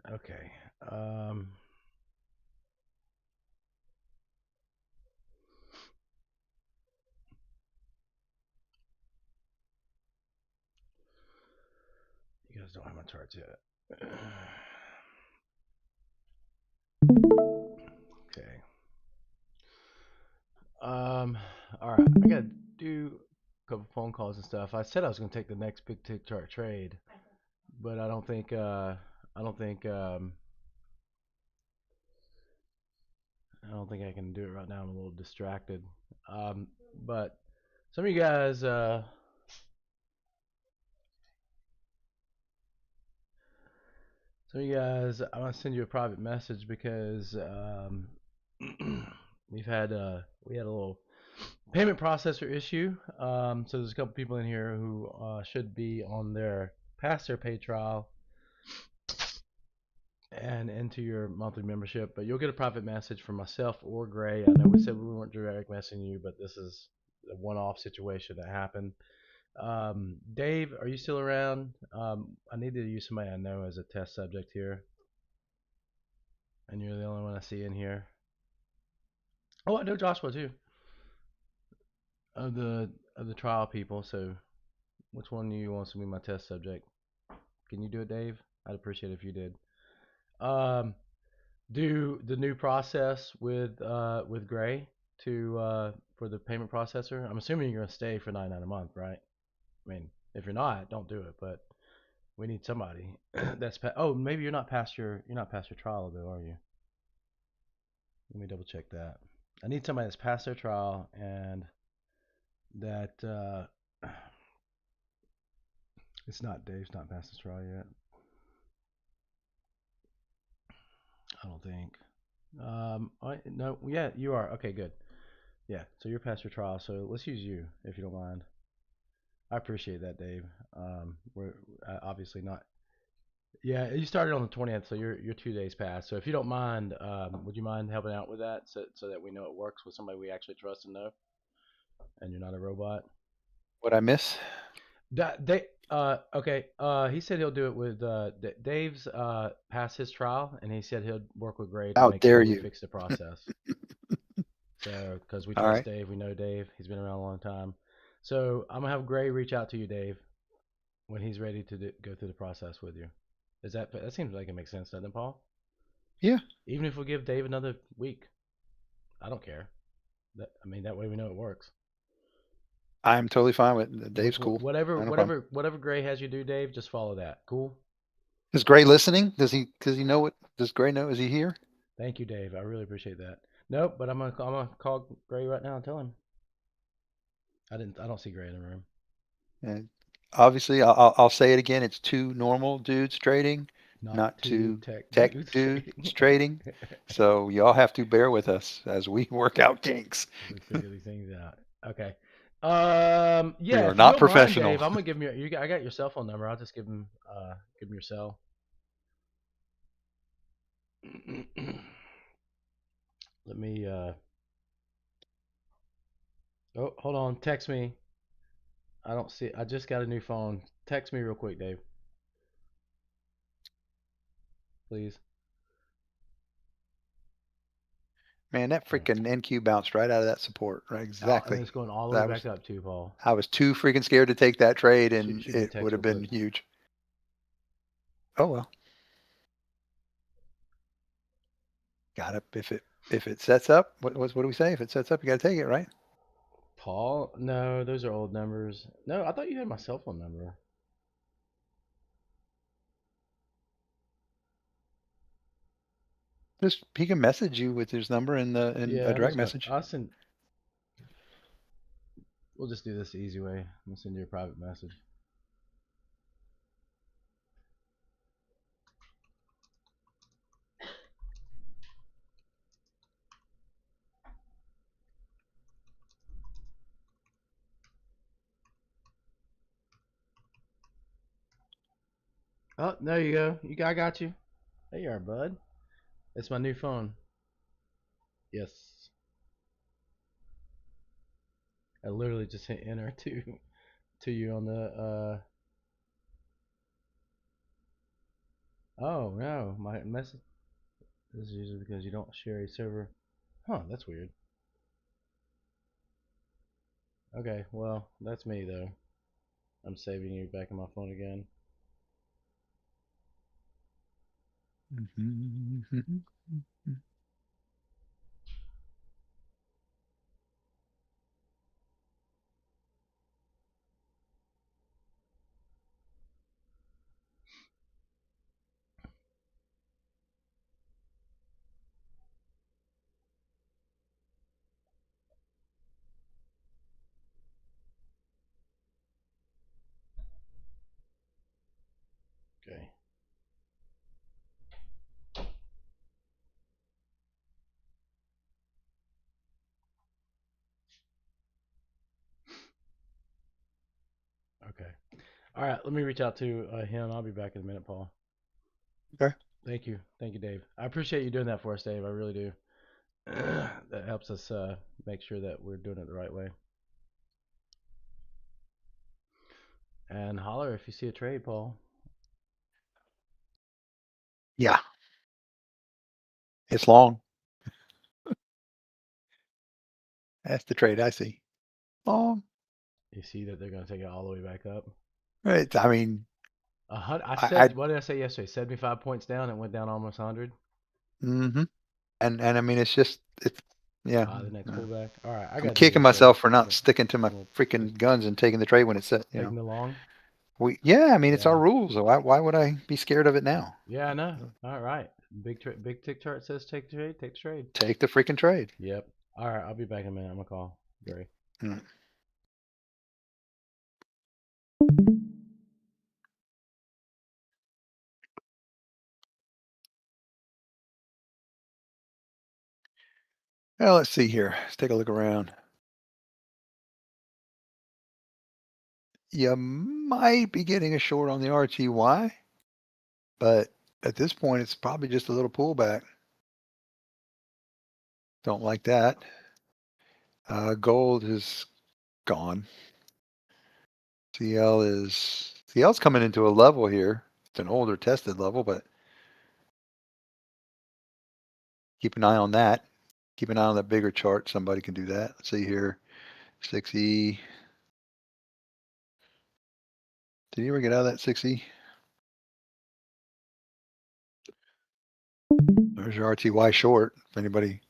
Okay. You guys don't have my charts yet. Okay. Um. All right. I gotta do a couple phone calls and stuff. I said I was gonna take the next big tick chart trade, but I don't think. I don't think. I don't think I can do it right now. I'm a little distracted. Um. But some of you guys. Some of you guys. I want to send you a private message because we had a little payment processor issue. So there's a couple people in here who should be on their past their pay trial and into your monthly membership, but you'll get a private message from myself or Gray. I know we said we weren't direct messaging you, but this is a one-off situation that happened. Dave, are you still around? I need to use somebody I know as a test subject here, and you're the only one I see in here. Oh, I know Joshua too, of the trial people. So, which one of you wants to be my test subject? Can you do it, Dave? I'd appreciate it if you did. Um, do the new process with Gray to for the payment processor. I'm assuming you're gonna stay for 99 a month, right? I mean, if you're not, don't do it. But we need somebody that's oh, maybe you're not past your trial though, are you? Let me double check that. I need somebody that's passed their trial and that it's not Dave's not past his trial yet. I don't think. No, yeah, you are. Okay, good. Yeah, so you're past your trial. So let's use you if you don't mind. I appreciate that, Dave. We're obviously not. Yeah, you started on the 20th, so you're 2 days past. So if you don't mind, would you mind helping out with that so that we know it works with somebody we actually trust and know, and you're not a robot? What I miss? That they okay. He said he'll do it with Dave's passed his trial, and he said he'll work with Gray to How make dare sure we you? fix the process. So, because we All trust right. Dave, we know Dave. He's been around a long time. So I'm gonna have Gray reach out to you, Dave, when he's ready to go through the process with you. That seems like it makes sense, doesn't it, Paul? Yeah, Even if we give Dave another week, I don't care. I mean, that way we know it works. I'm totally fine with it. Which Dave's cool. whatever No problem. whatever Gray has you do, Dave, just follow that. Cool. Is Gray listening? Does he know what does Gray know? Is he here? Thank you, Dave. I really appreciate that. Nope, but I'm gonna call Gray right now and tell him. I don't see Gray in the room. And obviously, I'll say it again. It's two normal dudes trading, Not not two two tech tech dudes dudes trading. trading. So y'all have to bear with us as we work out kinks. As we figure these things out. Okay. We Yeah, are if you not don't mind, professional. Dave, I'm gonna give him I got your cell phone number. I'll just give him your cell. Let me oh, hold on. Text me. I don't see I just got a new phone. Text me real quick, Dave, please. Man, that Okay. freaking NQ bounced right out of that support. Right, Oh, and exactly. it's going all the way That back was up too, Paul. I was too freaking scared to take that trade, Shoot, and shoot me a it would text have real been quick. huge. Oh well, got it. If it sets up, what do we say? If it sets up, you got to take it, right? Paul? No, those are old numbers. No, I thought you had my cell phone number. Just he can message you with his number in a Yeah, I'm direct just gonna. message. I'll send. We'll just do this the easy way. I'm gonna send you a private message. Oh, there you go. I got you. There you are, bud. It's my new phone. Yes, I literally just hit enter to you on the. Oh no, my message. This is usually because you don't share a server. Huh, that's weird. Okay, well, that's me though. I'm saving you back on my phone again. Okay. Okay. All right, let me reach out to him. I'll be back in a minute, Paul. Okay. Thank you. Thank you, Dave. I appreciate you doing that for us, Dave. I really do. That helps us make sure that we're doing it the right way. And holler if you see a trade, Paul. Yeah, it's long. That's the trade I see. Long. You see that they're going to take it all the way back up. Right. I mean, I I said, what did I say yesterday? 75 points down. It went down almost 100. hmm and I mean, it's yeah. The next uh, pullback. All right, I I'm got to do kicking this, Dave. myself for not sticking to my I'm gonna just freaking guns and taking the trade when it's set. taking the long. Yeah. I mean, it's our Yeah, rules. So why would I be scared of it now? yeah, I know. All right, big tick chart says take the trade. Take the trade. Take the freaking trade. Yep. All right, I'll be back in a minute. I'm gonna call Gary. Mm. Well, let's see here. Let's take a look around. You might be getting a short on the RTY, but at this point, it's probably just a little pullback. Don't like that. Gold is gone. CL's coming into a level here. It's an older tested level, but keep an eye on that. Keep an eye on that bigger chart. Somebody can do that. Let's see here. 6E. Did you ever get out of that 6E? There's your RTY short. If anybody.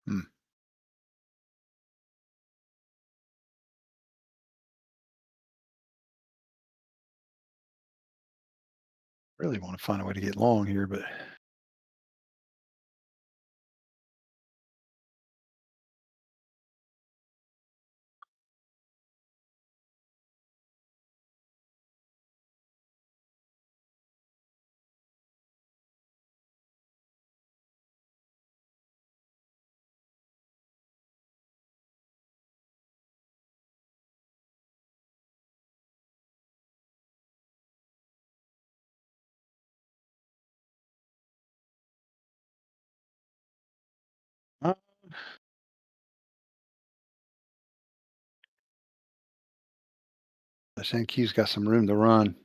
Hmm, really want to find a way to get long here, but uh, this NQ's got some room to run.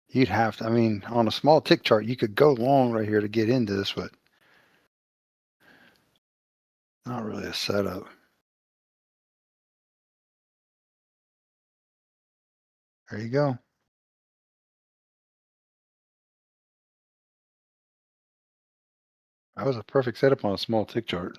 You'd have to, I mean, on a small tick chart, you could go long right here to get into this, but not really a setup. There you go. That was a perfect setup on a small tick chart.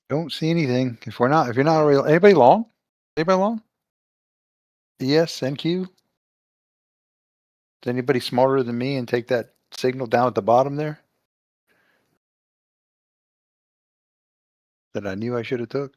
Don't see anything. If you're not real, anybody long? Anybody long? ES, NQ? Is anybody smarter than me and take that signal down at the bottom there that I knew I should have took?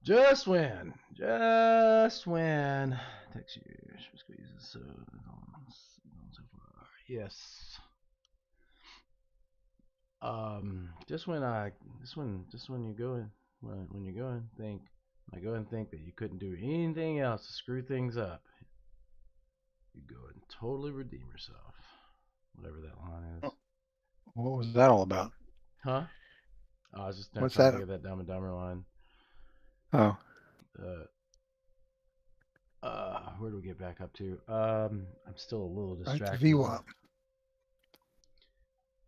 Just when. Text you. Squeezes so far. Yes. Just when you go and when you go and think, I go and think that you couldn't do anything else to screw things up, you go and totally redeem yourself. Whatever that line is. What was that all about? Huh? Oh, I was just trying What's to that? think of that Dumb and Dumber line. Oh, Uh, where do we get back up to? I'm still a little right. The distracted. VWAP.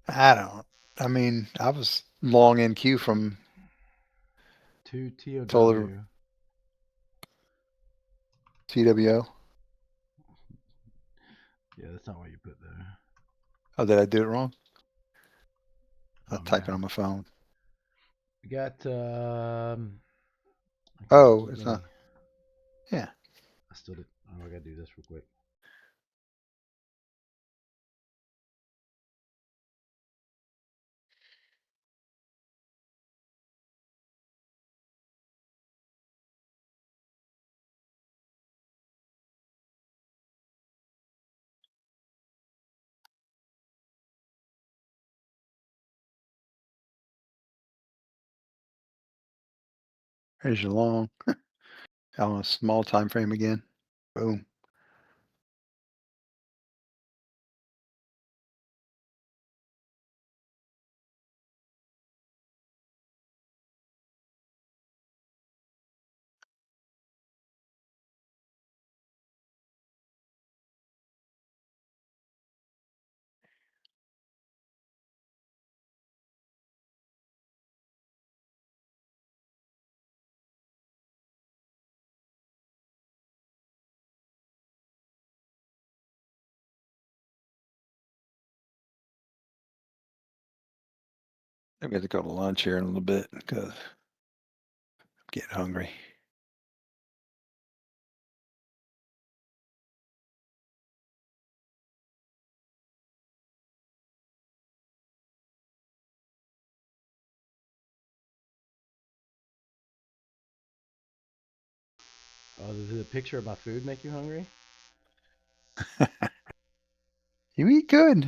I don't. I mean, I was long in queue from To total TOW. TWO. Yeah, that's not what you put there. Oh, did I do it wrong? I'll Oh type it man, on my phone. we got. I can't Oh, keep it's not. any. Yeah. I still did. Oh, I gotta do this real quick. Here's your long. On a small time frame again. Boom. I'm going to go to lunch here in a little bit because I'm getting hungry. Oh, did the picture of my food make you hungry? You eat good.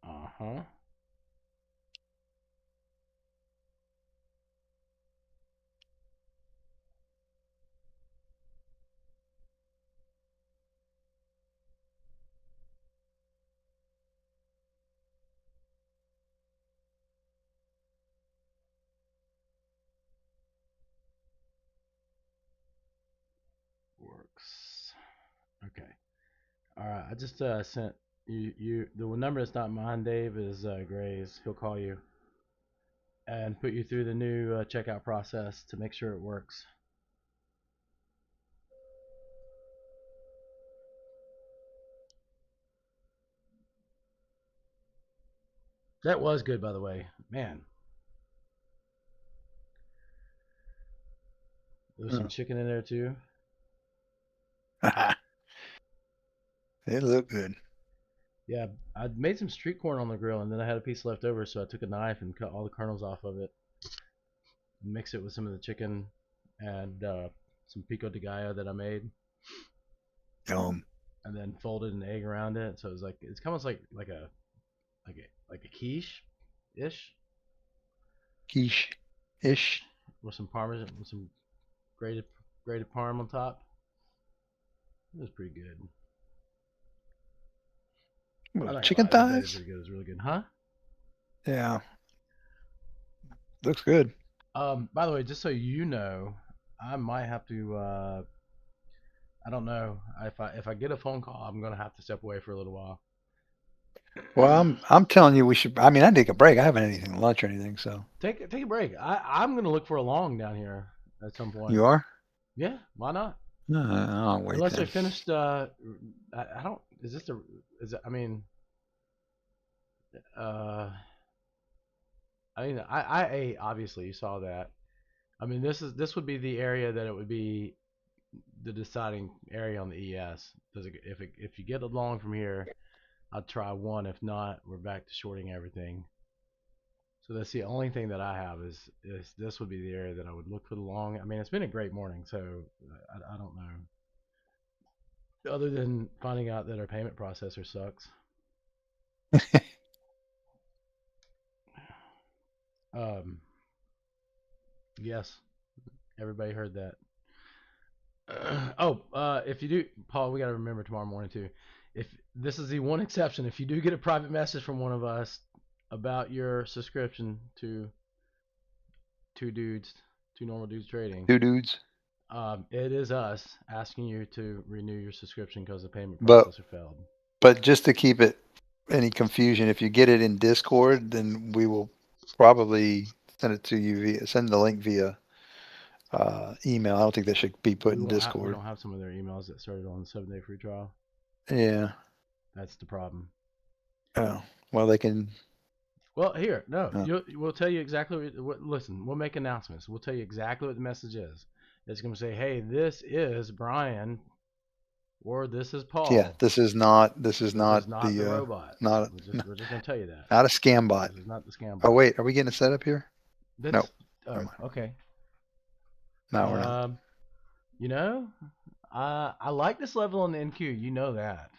Uh huh. Works. Okay. All right. I just sent you the number that's not mine, Dave, is Gray's. He'll call you and put you through the new checkout process to make sure it works. That was good, by the way. Man, there was some Oh. chicken in there too. It looked good. Yeah, I made some street corn on the grill, and then I had a piece left over, so I took a knife and cut all the kernels off of it, and mixed it with some of the chicken and some pico de gallo that I made, Yum. and then folded an egg around it. So it was like it's almost like a quiche, ish, Quiche ish. with some parmesan, with some grated parm on top. It was pretty good. I'm not gonna Chicken lie, it was very thighs? pretty good. It was really good, huh? Yeah. Looks good. By the way, just so you know, I might have to. I don't know if I get a phone call, I'm gonna have to step away for a little while. Well, I'm telling you we should I mean I take a break. I haven't had anything lunch or anything, so Take a break. I'm gonna look for a long down here at some point. you are? Yeah, why not? No, I'll wait Unless I then. finished. I don't. Is this the? Is it, uh, I ate. Obviously, you saw that. I mean, this would be the area that it would be the deciding area on the ES. If you get along from here, I'll try one. If not, we're back to shorting everything. So that's the only thing that I have is this would be the area that I would look for the long. I mean, it's been a great morning, so I don't know. Other than finding out that our payment processor sucks. Um, yes, everybody heard that. If you do, Paul, we got to remember tomorrow morning too. If this is the one exception, if you do get a private message from one of us about your subscription to two dudes, two normal dudes trading, Two dudes. it is us asking you to renew your subscription because the payment But processor failed. but just to keep it any confusion, if you get it in Discord, then we will probably send it to you via send the link via email. I don't think that should be put in We Discord. don't have some of their emails that started on the 7-day free trial. Yeah. That's the problem. Oh. Well, they can. Well, here, no, Uh, we'll tell you exactly what. Listen, we'll make announcements. We'll tell you exactly what the message is. It's going to say, "Hey, this is Brian," or "This is yeah. Paul." This is not. This is This is not not the the. robot. Not. We're just going to tell you that. Not a scam bot. This is not the scam Oh bot. wait, are we getting a setup here? No. That's Never oh mind. okay. No, we're not. Um, you know, I like this level on the NQ. You know that.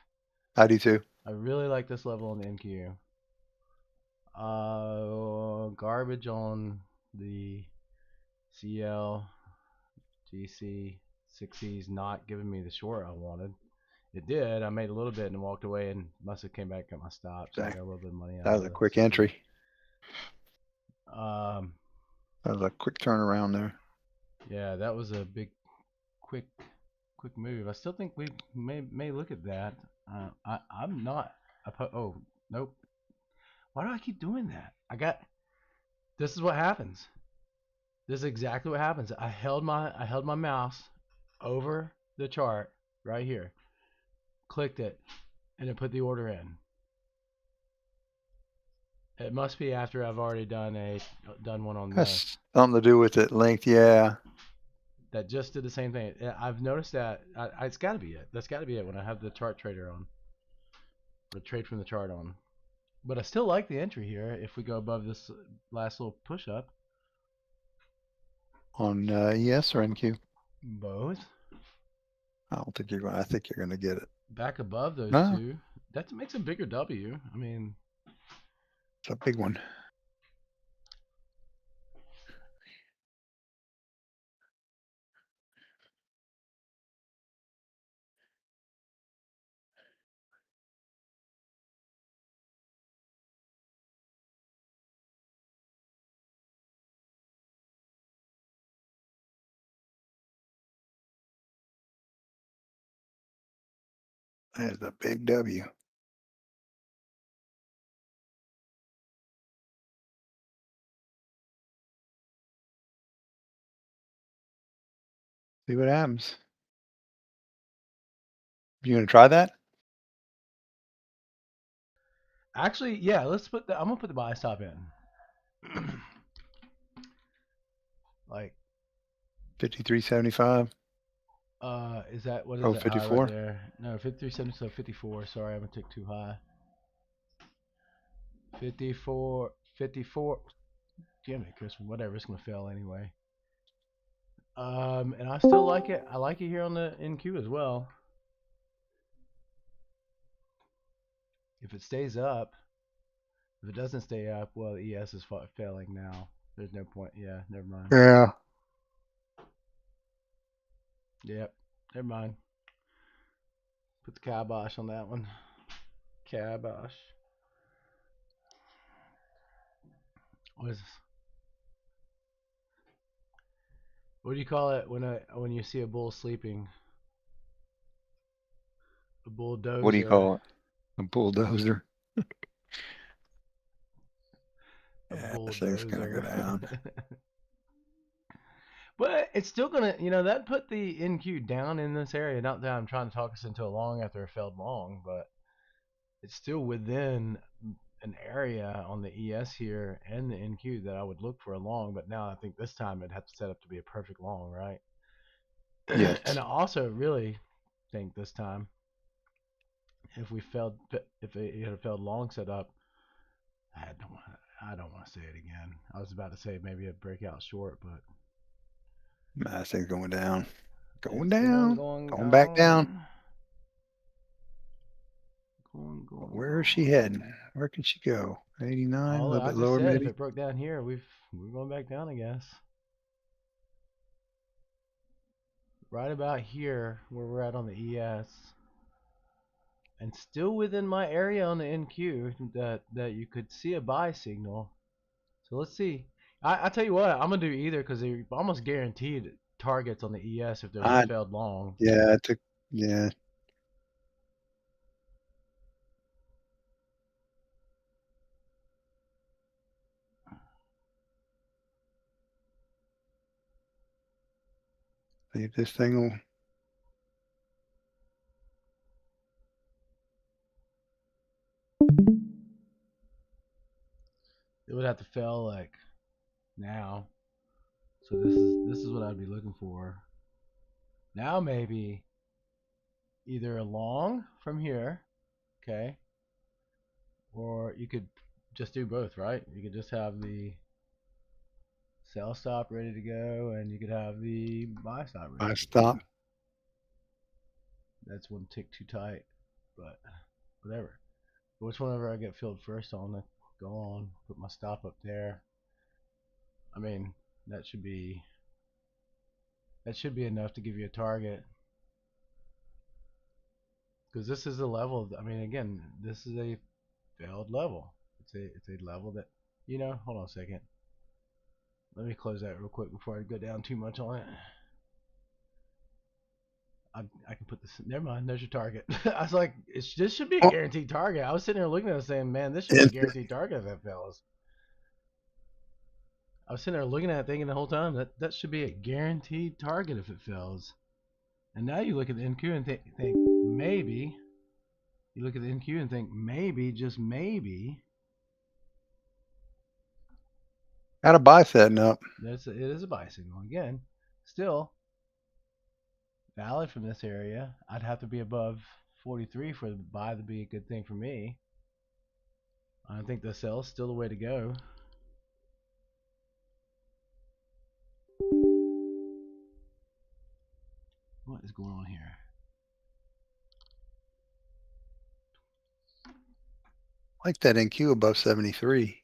I do too. I really like this level on the NQ. Garbage on the CL GC 6E's not giving me the short I wanted. It did. I made a little bit and walked away and must have came back at my stop, so I got a little bit of money out That of was a the quick 6E. entry. Um, That was a quick turnaround there. yeah, that was a big, quick, quick move. I still think we may look at that. I'm not. Oh nope. Why do I keep doing that? This is what happens. This is exactly what happens. I held my mouse over the chart right here, clicked it, and it put the order in. It must be after I've already done one on the That's something to do with it linked. Yeah. that just did the same thing. I've noticed that. It's got to be it. That's got to be it when I have the chart trader on, the trade from the chart on. But I still like the entry here. If we go above this last little push up, On ES or NQ. both I don't think you're going. I think you're going to get it. back above those No, two, that makes a bigger W. I mean, it's a big one. There's a big W. See what happens. You gonna try that? actually, yeah. I'm gonna put the buy stop in. Like, 53.75. is that what is Oh, that high right 54. there? No, 53.70, so 54. Sorry, I'm gonna take too high. 54, 54. Damn it, Chris. Whatever, it's gonna fail anyway. And I still like it. I like it here on the NQ as well. If it stays up, if it doesn't stay up, well, ES is failing now. There's no point. Yeah, never mind. Yeah. Yep, never mind. Put the kibosh on that one. Kibosh. What is this? What do you call it when you see a bull sleeping? A What do you bulldozer. call it? A bulldozer. A Yeah, this thing's gonna go bulldozer. down. But it's still gonna, that put the NQ down in this area. Not that I'm trying to talk us into a long after a failed long, but it's still within an area on the ES here and the NQ that I would look for a long. But now I think this time it'd have to set up to be a perfect long, right? And Yes. I also really think this time, if it had a failed long setup, I I don't want to say it again. I was about to say maybe a breakout short, but Nah, this thing's going down. Going it's going, down. going, Going back down. going. Going, going, Where is she going. heading? Where can she go? 89, a Although little I bit just lower said if maybe. it broke down here, we're going back down, I guess. Right about here, where we're at on the ES, and still within my area on the NQ that you could see a buy signal. So let's see. I tell you what, I'm gonna do either because they're almost guaranteed targets on the ES if there's a I failed long. yeah, it took yeah. See if this thing will It would have to fail like now. So this is what I'd be looking for. Now maybe either a long from here, okay, or you could just do both, right? You could just have the sell stop ready to go, and you could have the buy stop ready I to go. stop. That's one tick too tight, but whatever. Which whenever I get filled first, I'll go on, put my stop up there. I mean, that should be enough to give you a target. Because this is a level. I mean, again, this is a failed level. It's a level that Hold on a second. Let me close that real quick before I go down too much on it. I can put this. Never mind. There's your target. I was like, this should be a Oh, guaranteed target. I was sitting there looking at it saying, man, this should be a it's guaranteed target, that fellas. I was sitting there looking at it thinking the whole time that should be a guaranteed target if it fails. And now you look at the NQ and think maybe. You look at the NQ and think maybe, just maybe, got a buy setting up. it is a buy signal. Again, still valid from this area. I'd have to be above 43 for the buy to be a good thing for me. I think the sell is still the way to go. What is going on here? I like that NQ above 73.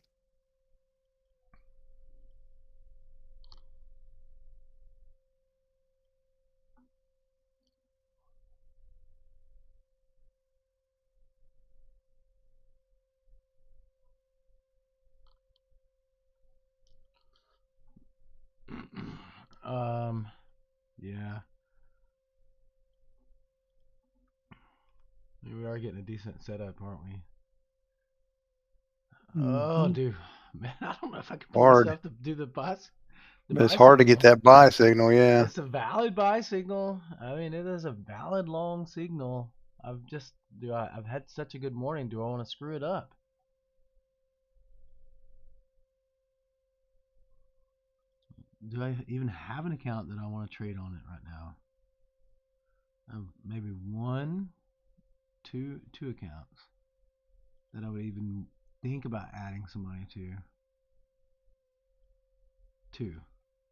Yeah. We are getting a decent setup, aren't we? Oh, Mm-hmm. dude, man, I don't know if I can pull this Hard. off to do the It's buy hard to get signal. that buy signal. Yeah. It's a valid buy signal. I mean, it is a valid long signal. I've had such a good morning. Do I want to screw it up? Do I even have an account that I want to trade on it right now? I have maybe two accounts that I would even think about adding some money to. Two.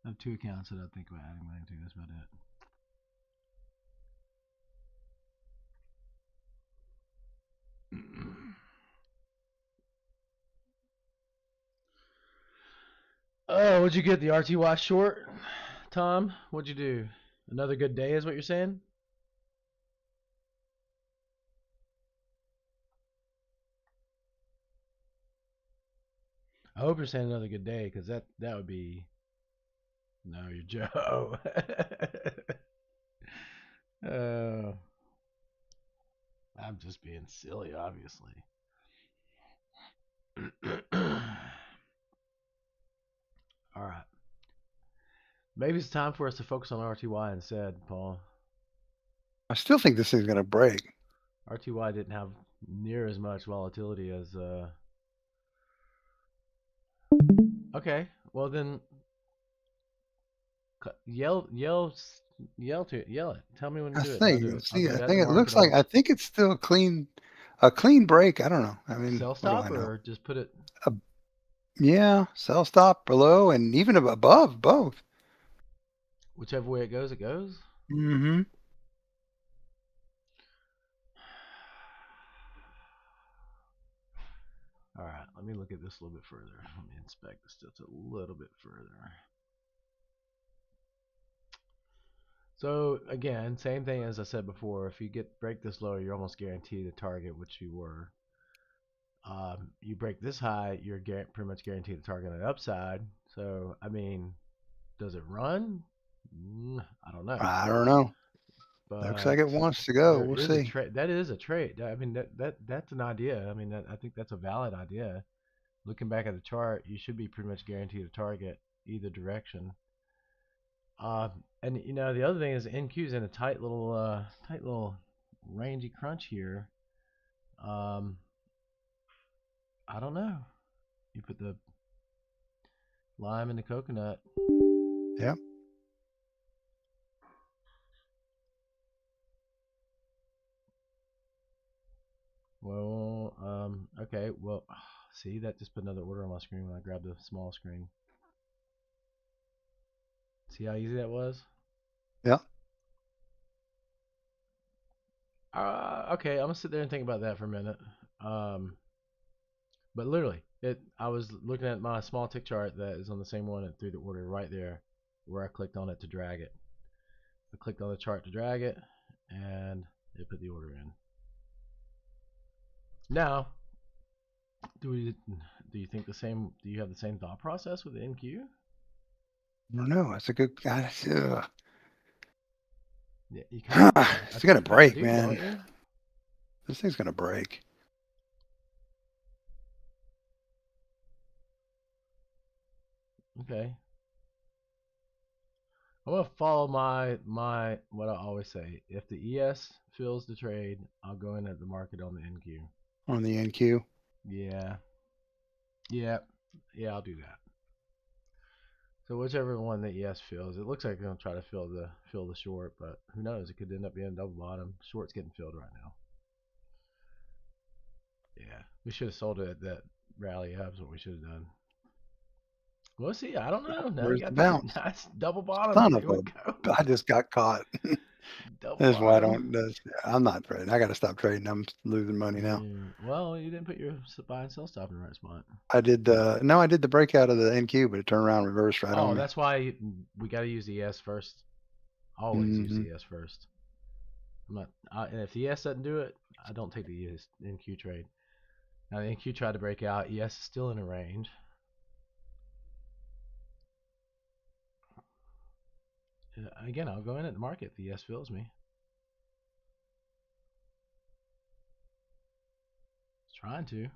I have two accounts that I think about adding money to. That's about it. Oh, what'd you get? The RTY short, Tom? What'd you do? Another good day is what you're saying? I hope you're saying another good day, because that would be no, you're Joe. Oh, I'm just being silly, obviously. All right, maybe it's time for us to focus on RTY instead, Paul. I still think this thing's going to break. RTY didn't have near as much volatility as. Okay, well then, yell, yell, yell to it. Yell it. Tell me when to I do it, and I'll do think. it. I'll See, do I it at the think it market looks like. on I think it's still a clean break. I don't know. I mean, sell what do stop, I know? or just put it. Yeah, sell stop below and even above both. Whichever way it goes, it goes. Mm-hmm. All right, let me look at this a little bit further. Let me inspect this just a little bit further. So again, same thing as I said before. If you break this lower, you're almost guaranteed a target, which you were. You break this high, you're pretty much guaranteed a target on the upside. So I mean, does it run? I don't know, I don't know. Looks like but it wants to go. there We'll is a see. trade. That is a trade. I mean, that's an idea. I mean, I think that's a valid idea. Looking back at the chart, you should be pretty much guaranteed a target either direction. Uh, and the other thing is NQ's in a tight little rangy crunch here. Um, I don't know. You put the lime in the coconut. Yep. Well, okay. Well, see, that just put another order on my screen when I grabbed the small screen. See how easy that was? Yep. Okay, I'm gonna sit there and think about that for a minute. Um, but literally, I was looking at my small tick chart that is on the same one that threw the order right there, where I clicked on it to drag it. I clicked on the chart to drag it, and it put the order in. Now, do you think the same? Do you have the same thought process with the NQ? I don't know. That's a good. Yeah, you kind of. It's gonna You kind of break, do, don't man. you? This thing's gonna break. Okay. I'm gonna follow my what I always say. If the ES fills the trade, I'll go in at the market on the NQ. On the NQ. Yeah, yeah, yeah. I'll do that. So whichever one that ES fills, it looks like they're gonna try to fill the short, but who knows? It could end up being a double bottom. Short's getting filled right now. Yeah, we should have sold it at that rally. That's what we should have done. We'll see. I don't know. Now you Where's the got this bounce? nice double bottom. Son of Here we a. go. I just got caught. Double That's why I bottom. don't. I'm not trading. I got to stop trading. I'm losing money now. Well, you didn't put your buy and sell stop in the right spot. I did. No, I did the breakout of the NQ, but it turned around, reversed right Oh, on me. that's why we got to use the ES first. Always use Mm-hmm. the ES first. I'm not. And if the ES doesn't do it, I don't take the ES NQ trade. Now the NQ tried to break out. ES is still in a range. Again, I'll go in at the market. The ES fills me. It's trying to.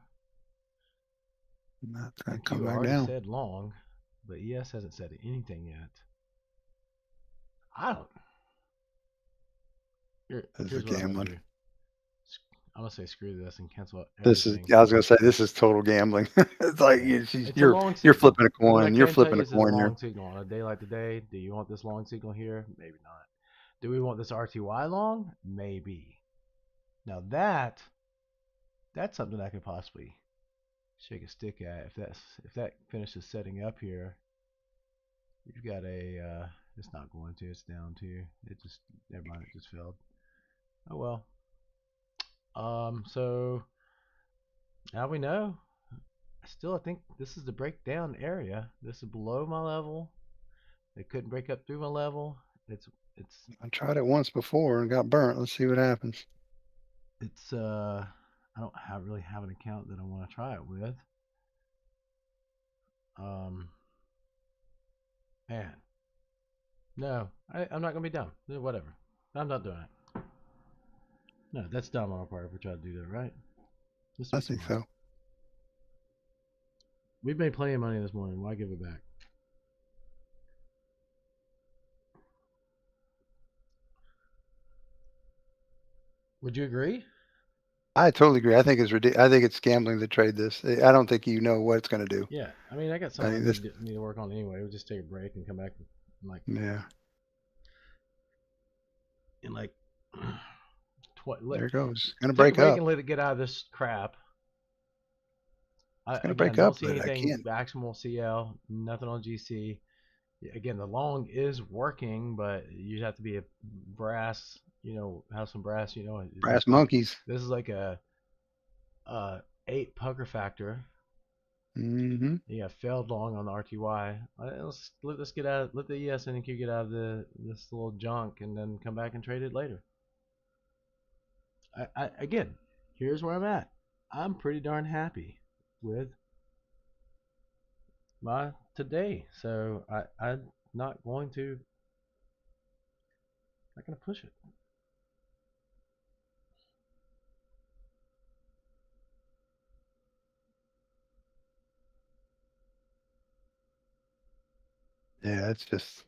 That's gonna come NQ back already down. said long, but ES hasn't said anything yet. I don't. This is Here's what I'm gonna gambling. do. I'm gonna say screw this and cancel This is. everything. I was gonna say this is total gambling. It's like Yeah, it's a you're long you're signal. flipping a What I coin. You're can tell flipping you a is it's a coin here. long signal on a day like today. Do you want this long signal here? Maybe not. Do we want this RTY long? Maybe. Now that's something I could possibly shake a stick at. If that finishes setting up here, you've got a. It's not going to. It's down to. It just never mind. It just failed. Oh well. So now we know. Still, I think this is the breakdown area. This is below my level. They couldn't break up through my level. It's it's I tried it once before and got burnt. Let's see what happens. it's I don't really have an account that I want to try it with. Um man. No, I'm not gonna be dumb. Whatever. I'm not doing it. No, that's dumb on our part if we try to do that, right? Let's be I think smart. so. We've made plenty of money this morning. Why give it back? Would you agree? I totally agree. I think it's ridiculous. I think it's gambling to trade this. I don't think you know what it's going to do. Yeah. I mean, I got I something I think this. need to work on anyway. We'll just take a break and come back in like Yeah. in like There it goes. Going to take a break break up. and let it get out of this crap. It's gonna Again, break don't up, see but I anything can't. maximal CL, nothing on GC. Again, the long is working, but you have to be a brass, have some brass. Brass monkeys. This is like a 8 pucker factor. Mm-hmm. You got failed long on the RTY. Let the ES and NQ get out of this little junk, and then come back and trade it later. Again, here's where I'm at. I'm pretty darn happy with my today, so I'm not going to push it. Yeah, it's just.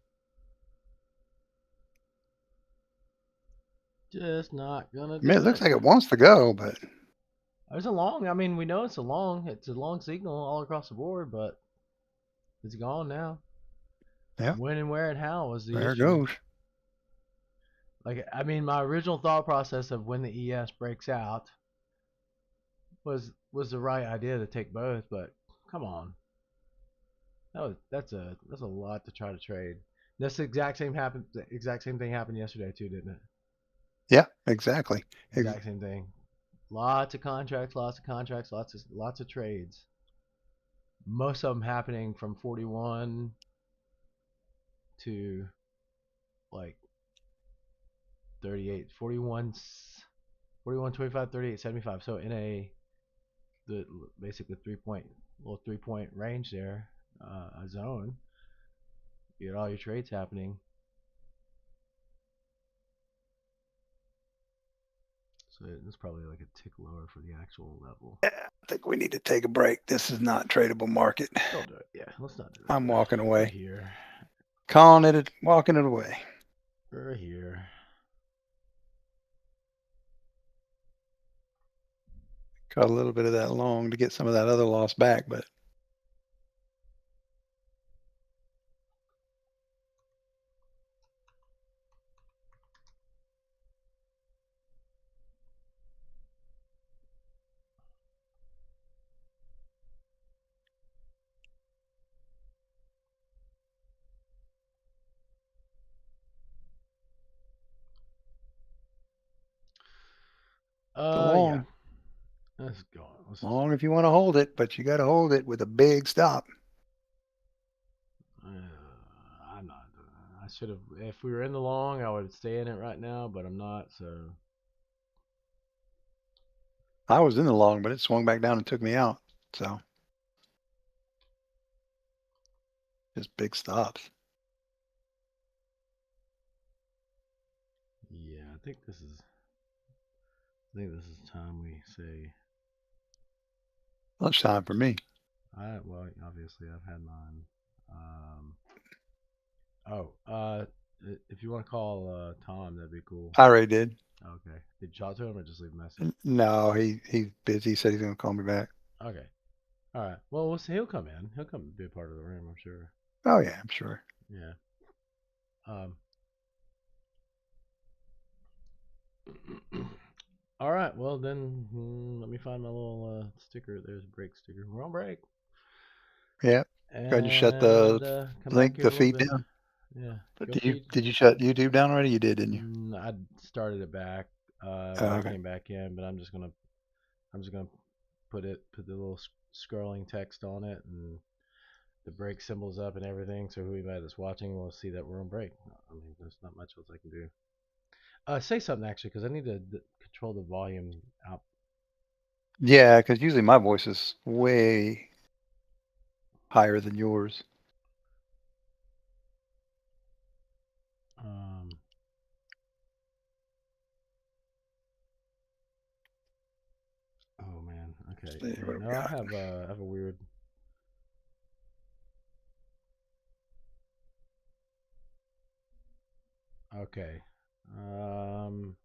Just not gonna I mean, it do looks it. like it wants to go, but It's a long. I mean, we know it's a long signal all across the board, but it's gone now. yeah, When and where and how was the there it issue. goes. Like, I mean, my original thought process of when the ES breaks out was the right idea to take both, but come on, that's a lot to try to trade. The exact same thing happened yesterday too, didn't it? Yeah, exactly. Exact same thing. Lots of contracts, lots of trades. Most of them happening from 41 to like 38, 41, 41, 25, 38, 75. So in the basically 3 point range there, a zone. You get all your trades happening. So it's probably like a tick lower for the actual level. I think we need to take a break. This is not tradable market. Don't do it. Yeah, let's not do that. I'm walking We're away. here. Calling it, walking it away. We're here. Got a little bit of that long to get some of that other loss back, but Yeah. long. Let's go. Let's just. Long if you want to hold it, but you got to hold it with a big stop. I'm not. I should have. If we were in the long, I would stay in it right now, but I'm not. So I was in the long, but it swung back down and took me out. So just big stops. yeah, I think this is. Time we say. Lunchtime for me. Well, obviously I've had mine. Um, if you want to call Tom, that'd be cool. I already did. Okay. Did you talk to him or just leave a message? No, he's busy. He said he's gonna call me back. Okay. All right. Well, we'll see. He'll come in. He'll come be a part of the room, I'm sure. Oh yeah, I'm sure. Yeah. Um. All right. Well, then let me find my little sticker. There's a break sticker. We're on break. Yeah. Go ahead and shut And the come back link, here in the a little feed bit. down. Yeah. Go Did you feed. did you shut YouTube down already? You did, didn't you? I started it back Oh, when I okay. came back in, but I'm just gonna put the little scrolling text on it and the break symbols up and everything, so whoever that's watching will see that we're on break. I mean, there's not much else I can do. Say something actually, because I need to control the volume out. Yeah, because usually my voice is way higher than yours. Um, oh man, okay. Let's see, what do we No, I got? have a weird. Okay. Um,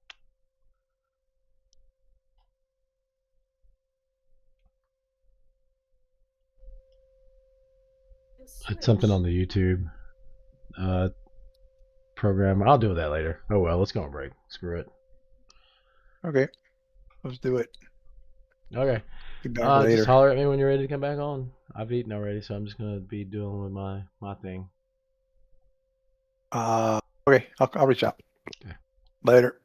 it's something on the YouTube uh program. I'll do that later. Oh well, let's go on break. Screw it. Okay, let's do it. Okay. Good talk Just later. holler at me when you're ready to come back on. I've eaten already, so I'm just gonna be doing with my thing. Okay, I'll reach out. Okay. Later.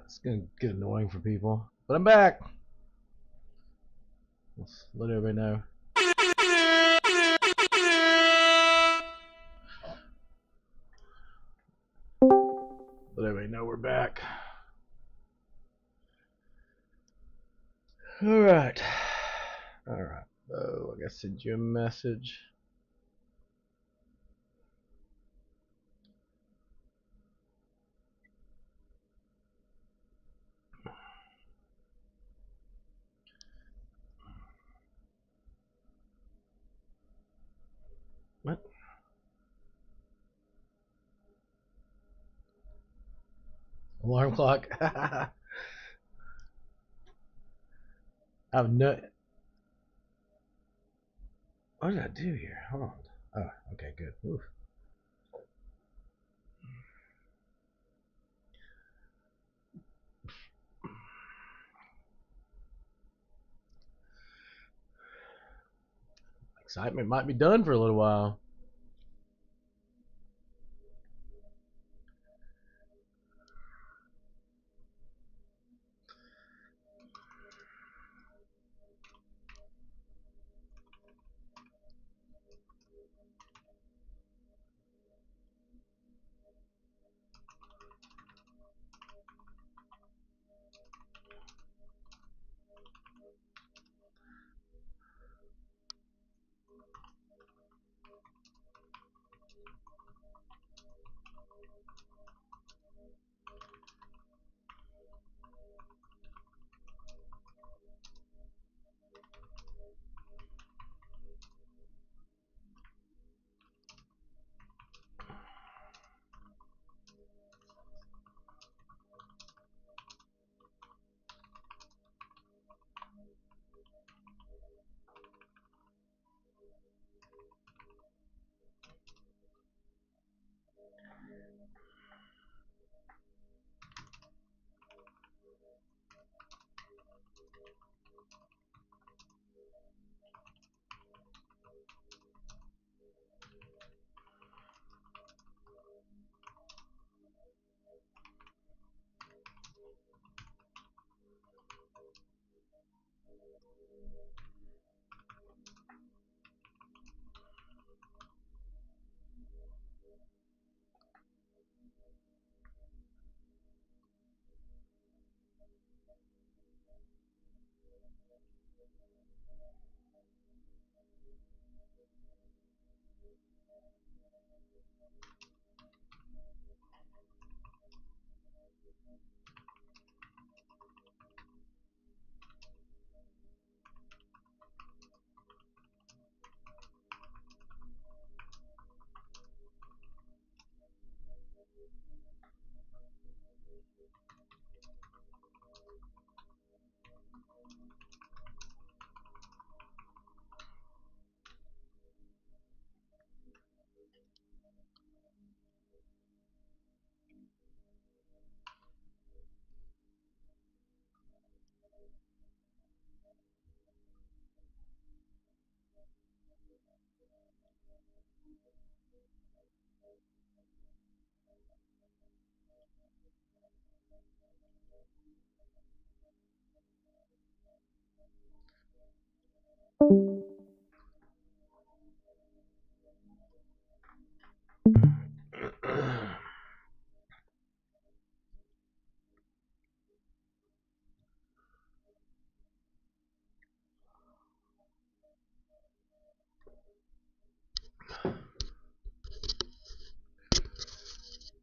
It's gonna get annoying for people. But I'm back. Let's let everybody know. Let everybody know we're back. Alright. Alright. Oh, I gotta send you a message. What? Alarm clock. I've no. What did I do here? Hold on. Oh, okay, good. Oof. Excitement might be done for a little while.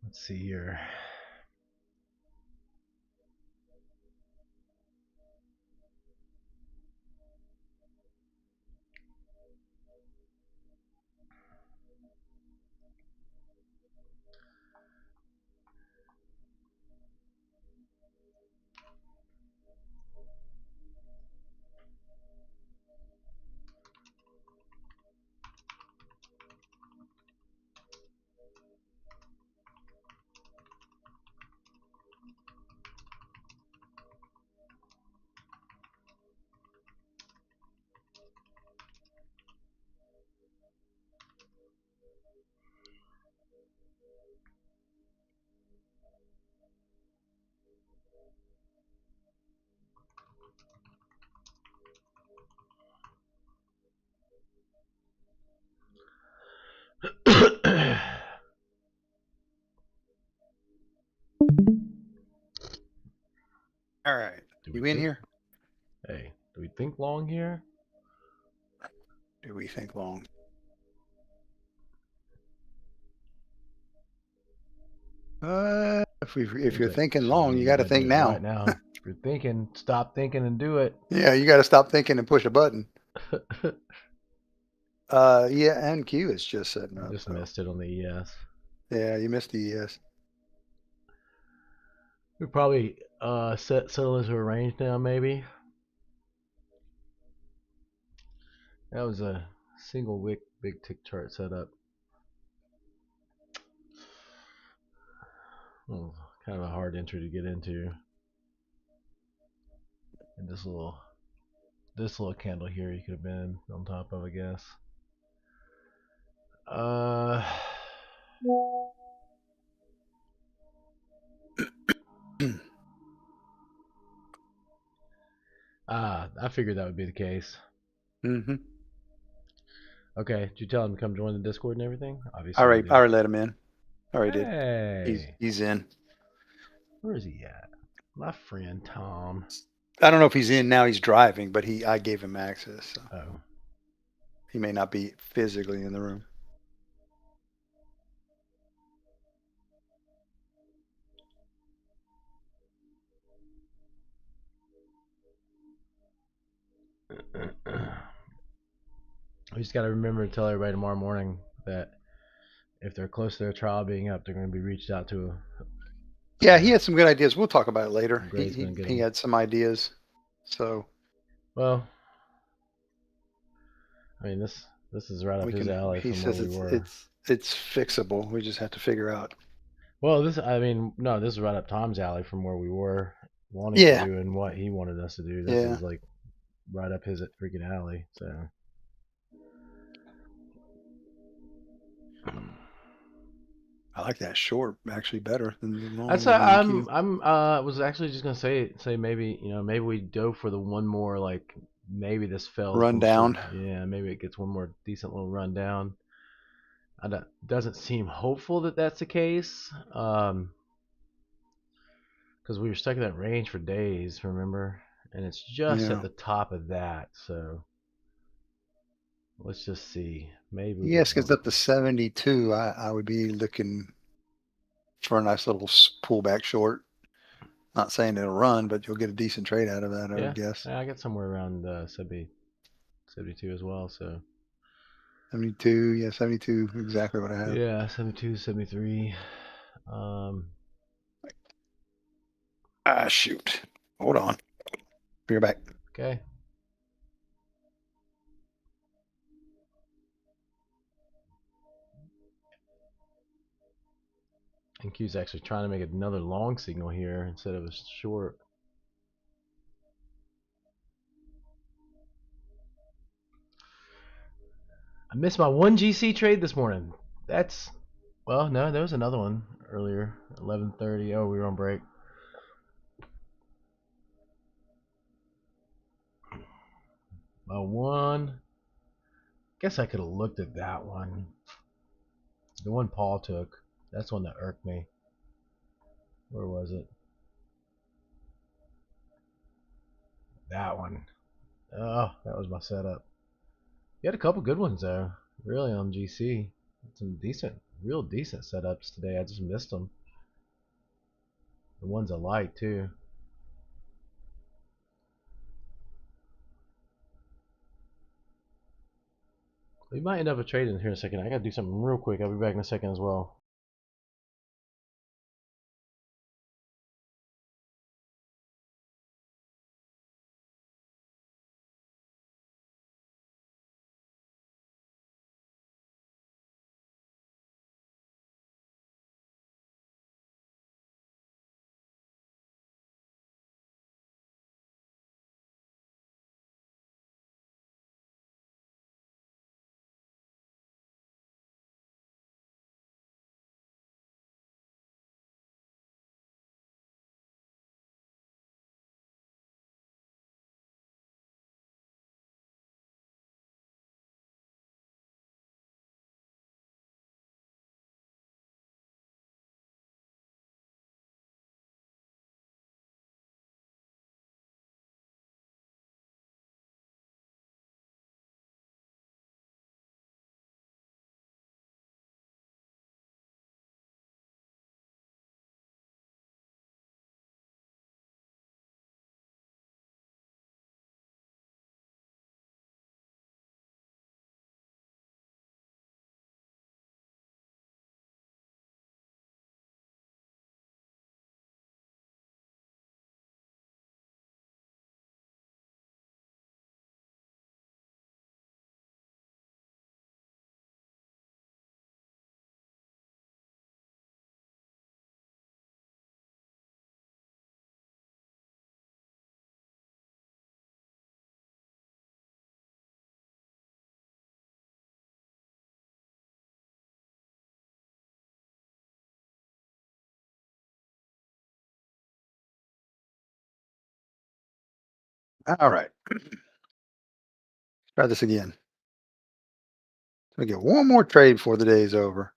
Let's see here. All right. Do we You in think? here? Hey, do we think long here? Do we think long? If Seems you're like thinking should long, be you you got to got to do think it right now. now. If you're thinking, stop thinking and do it. Yeah, you got to stop thinking and push a button. Yeah, and Q is just setting I up. just So missed it on the ES. yeah, you missed the ES. We probably settle into a range now, maybe. That was a single wick big tick chart setup. Well, kind of a hard entry to get into. And this little candle here you could have been on top of, I guess. I figured that would be the case. Mm-hmm. Okay, did you tell him to come join the Discord and everything? All Obviously you right, did. I already let him in. All right, did. Hey, He's in. where is he at? My friend Tom. I don't know if he's in now. He's driving, but I gave him access, so Oh, he may not be physically in the room. we just got to remember to tell everybody tomorrow morning that if they're close to their trial being up, they're going to be reached out to. Yeah, he had some good ideas. We'll talk about it later. He Gray's going to get he them. had some ideas. So Well, I mean this is right up we his can. alley He from where says we were. it's fixable. We just have to figure out. Well, no, this is right up Tom's alley from where we were wanting to Yeah, do and what he wanted us to do. This yeah. is like right up his freaking alley. So I like that short actually better than the long that's one on Q. I'm was actually just gonna say maybe maybe we go for the one more like maybe this fell Run from some down. yeah maybe it gets one more decent little run down. Doesn't seem hopeful that that's the case. Because we were stuck in that range for days, remember? And it's just at Yeah. the top of that, so let's just see. Maybe we get Yes, gets one. up to 72. I would be looking for a nice little pullback short. Not saying it'll run, but you'll get a decent trade out of that, I would Yeah, guess. I get somewhere around 72 as well, so 72, yeah, 72, exactly what I have. yeah, 72, 73. Um, Ah, shoot. Hold on. Be right back. okay. And Q's actually trying to make another long signal here instead of a short. I missed my one GC trade this morning. That's well, no, there was another one earlier, 11:30. Oh, we were on break. My one. Guess I could have looked at that one. The one Paul took. That's one that irked me. Where was it? That one. Oh, that was my setup. You had a couple good ones though. Really on GC. Some decent, real decent setups today. I just missed them. The ones I like too. We might end up a trade in here in a second. I gotta do something real quick. I'll be back in a second as well. All right. Try this again. We get one more trade before the day is over.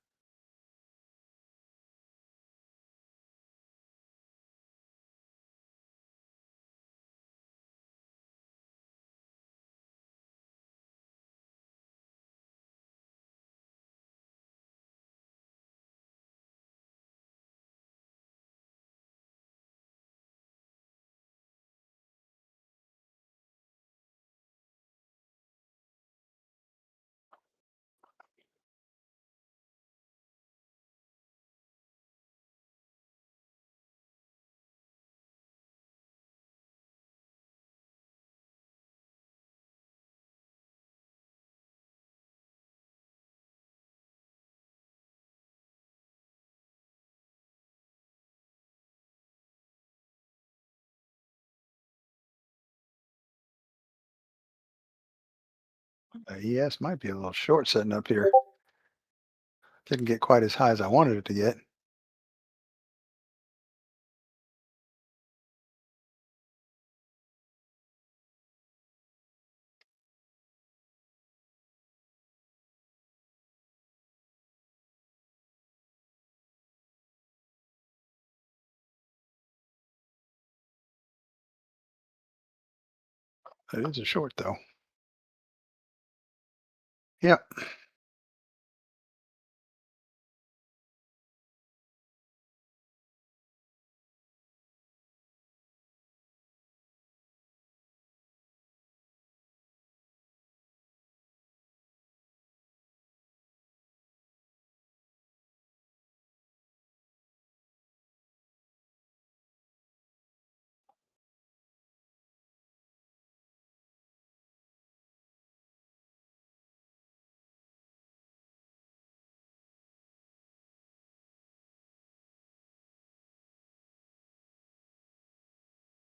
ES might be a little short setting up here. Didn't get quite as high as I wanted it to get. It is a short though. Yep.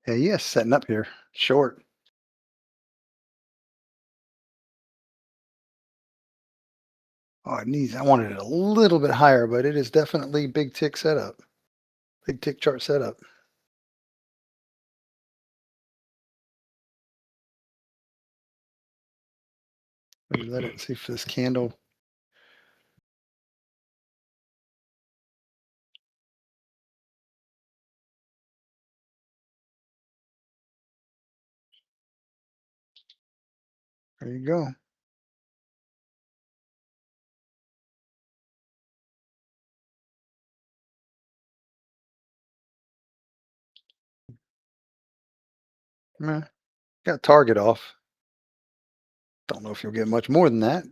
Yeah, ES setting up here. Short. Oh, it needs, I wanted it a little bit higher, but it is definitely big tick setup. Big tick chart setup. Maybe let it see if this candle. There you go. Meh, got target off. Don't know if you'll get much more than that.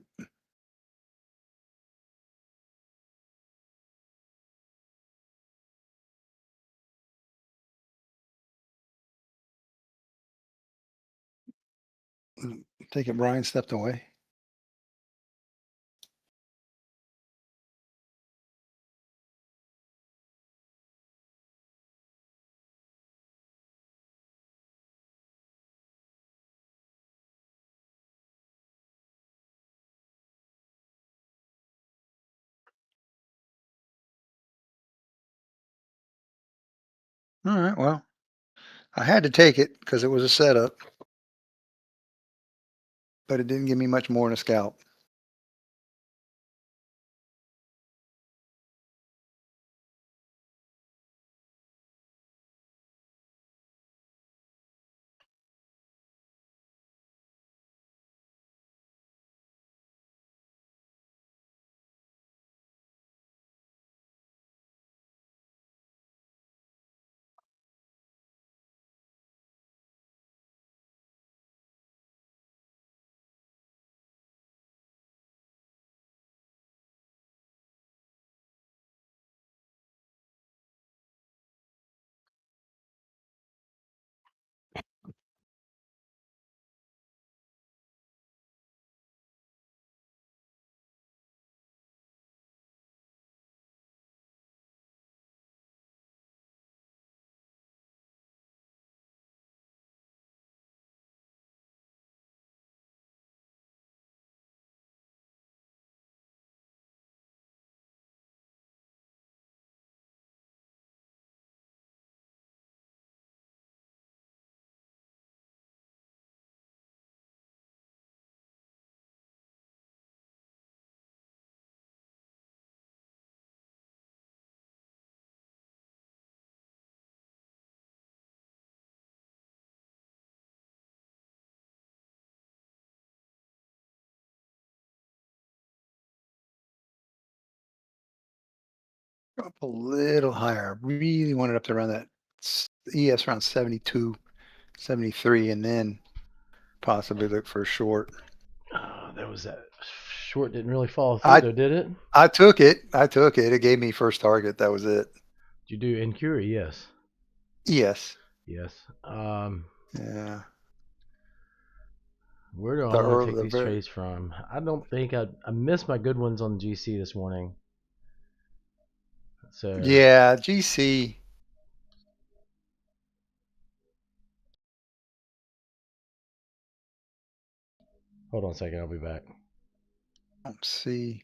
Take it, Brian stepped away. All right, well, I had to take it because it was a setup, but it didn't give me much more than a scalp. Up a little higher. Really wanted up to around that ES around 72, 73, and then possibly look for a short. There was that short didn't really follow through I though, did it? I took it. I took it. It gave me first target. That was it. Did you do NQ? Yes. Yes. Yes. Yeah. Where do I The want to early, take the these very. trades from? I don't think I missed my good ones on GC this morning. So Yeah. GC. hold on a second, I'll be back. Let's see.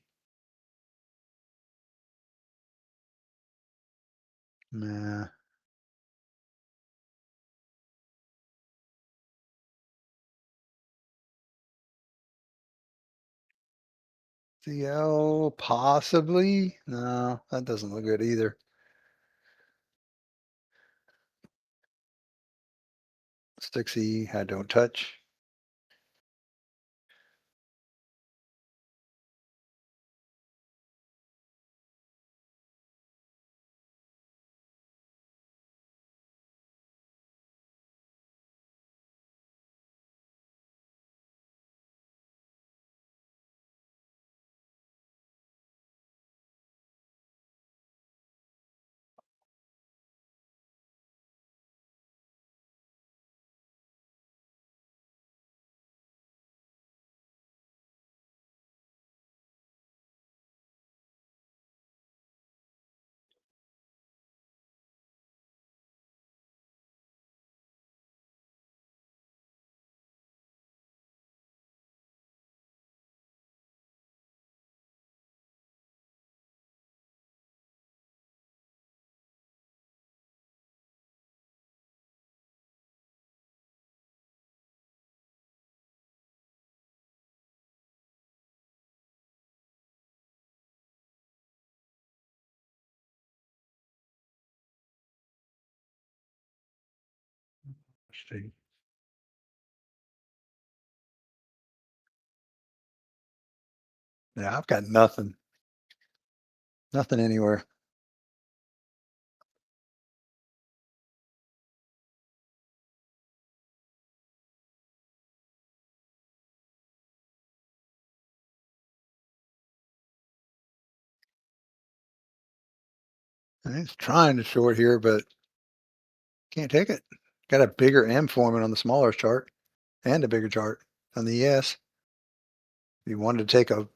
Nah. CL possibly. No, that doesn't look good either. Stixie, I don't touch. Let's see. Yeah, I've got nothing. Nothing anywhere. And it's trying to short here, but can't take it. Got a bigger M forming on the smaller chart and a bigger chart on the ES. You wanted to take a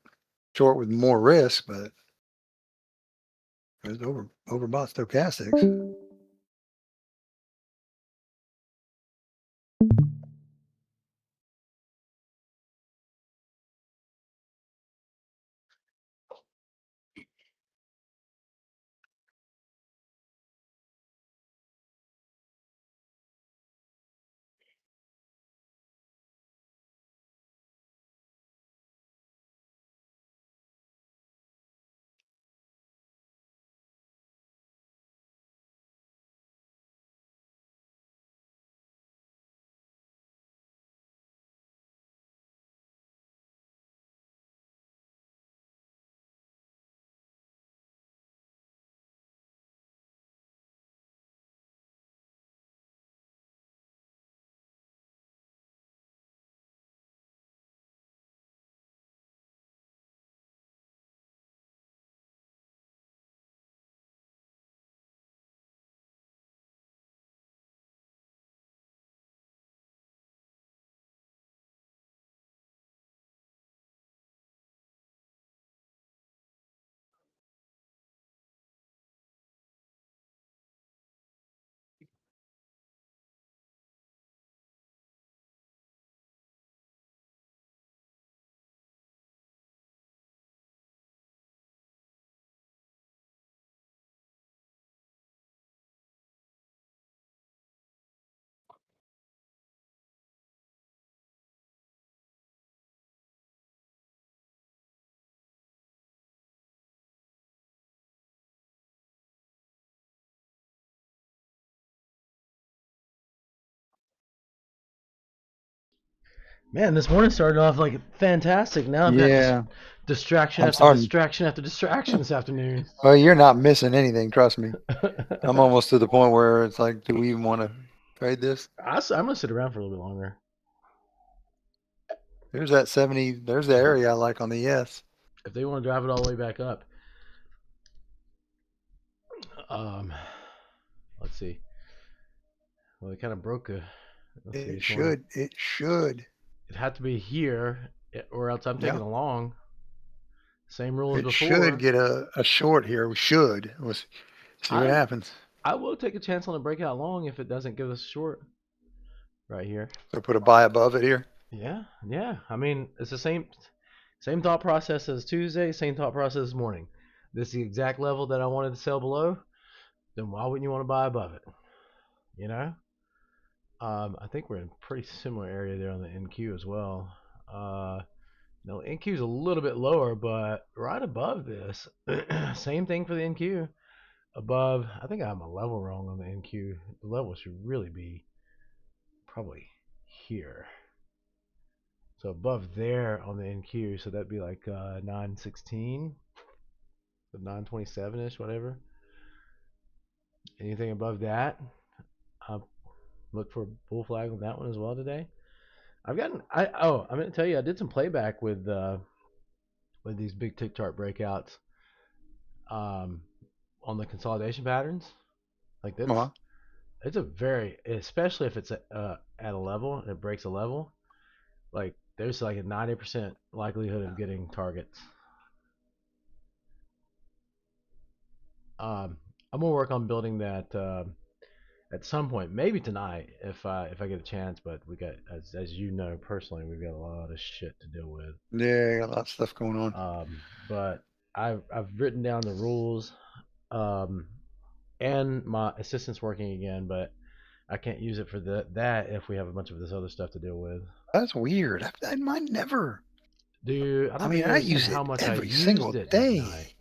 short with more risk, but it was overbought stochastics. Man, this morning started off like fantastic. Now I've got Yeah. Distraction I'm after starting. distraction after distraction this afternoon. Well, you're not missing anything. Trust me. I'm almost to the point where it's like, do we even want to trade this? I'm gonna sit around for a little bit longer. There's that 70. There's the area I like on the yes. If they want to drive it all the way back up, um, let's see. Well, they kind of broke a. Let's see. It It's going. should. It should. It had to be here, or else I'm taking Yeah. a long. Same rule as It should before. get a short here. We should. We'll see what I happens. I will take a chance on a breakout long if it doesn't give us a short right here. So put a buy above it here. Yeah, yeah. I mean, it's the same thought process as Tuesday, same thought process as morning. This is the exact level that I wanted to sell below. Then why wouldn't you want to buy above it? You know. I think we're in a pretty similar area there on the NQ as well. No, NQ is a little bit lower, but right above this, same thing for the NQ. Above, I think I have my level wrong on the NQ. The level should really be probably here. So above there on the NQ, so that'd be like 916, 927 ish, whatever. Anything above that, I'll look for a bull flag on that one as well today. I'm going to tell you, I did some playback with these big tick chart breakouts um, on the consolidation patterns. Like Uh-huh. it's a very, especially if it's at a level and it breaks a level. Like there's like a 90% likelihood of getting targets. I'm gonna work on building that at some point, maybe tonight if I get a chance. But we got, as you know personally, we've got a lot of shit to deal with. Yeah, got a lot of stuff going on. But I've written down the rules, um, and my assistant's working again, but I can't use it for that if we have a bunch of this other stuff to deal with. That's weird. I might never. Dude, I I don't think mean, you I understand use how it much I every used single it that day. night.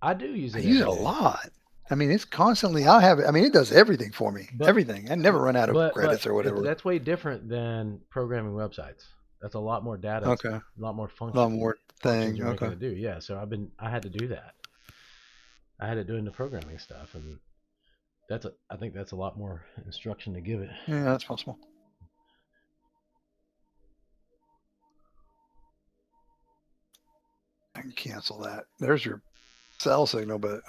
I do use I it use every it a day. lot. I mean, it's constantly. I have it. I mean, it does everything for me. But Everything. I never run out of credits or whatever. that's way different than programming websites. That's a lot more data, Okay. a lot more A lot more functions thing. you're making Okay. to do. Yeah, so I had to do that. I had to do the programming stuff, and I think that's a lot more instruction to give it. Yeah, that's possible. I can cancel that. There's your cell signal, but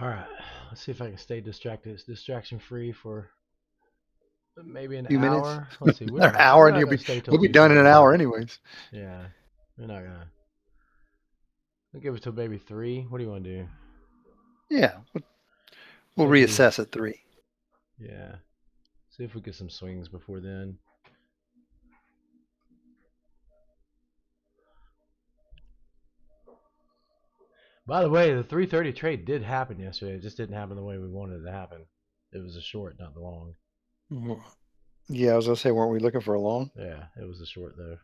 All right, let's see if I can stay distraction free for maybe an few minutes. hour. Let's see. Another hour, We're and not gonna stay till we'll be done in 2:30 an hour, here. anyways. Yeah, we're not gonna. We'll give it till maybe 3. What do you want to do? Yeah, we'll Maybe. reassess at 3. Yeah. See if we get some swings before then. By the way, the 3:30 trade did happen yesterday. It just didn't happen the way we wanted it to happen. It was a short, not the long. Yeah, I was gonna say, weren't we looking for a long? Yeah, it was a short though.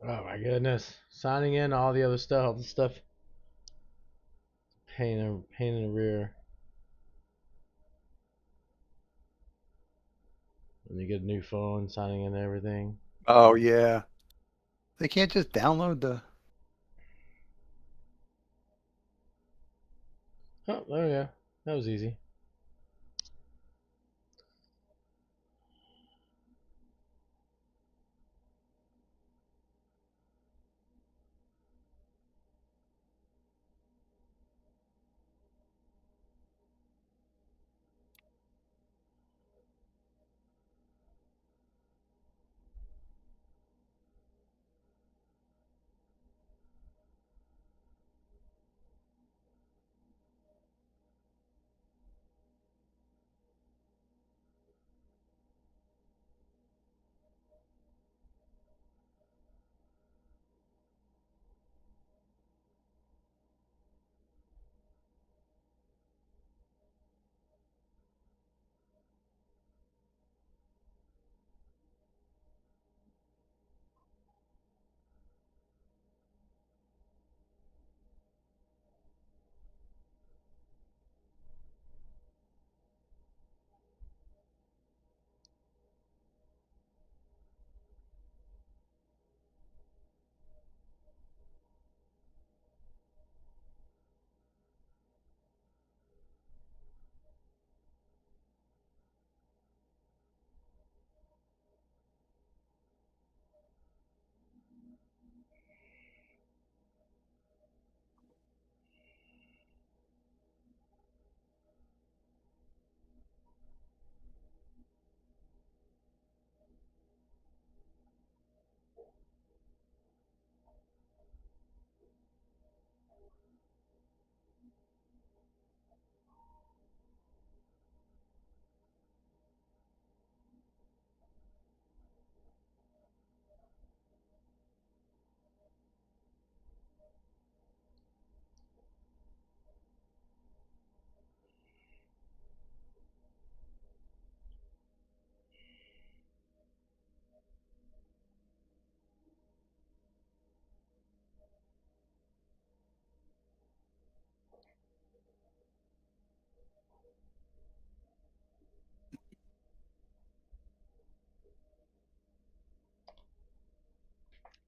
Oh my goodness! Signing in all the other stuff, all the stuff, pain in the rear. When you get a new phone, signing in everything. Oh yeah. They can't just download the. Oh, there we go. That was easy.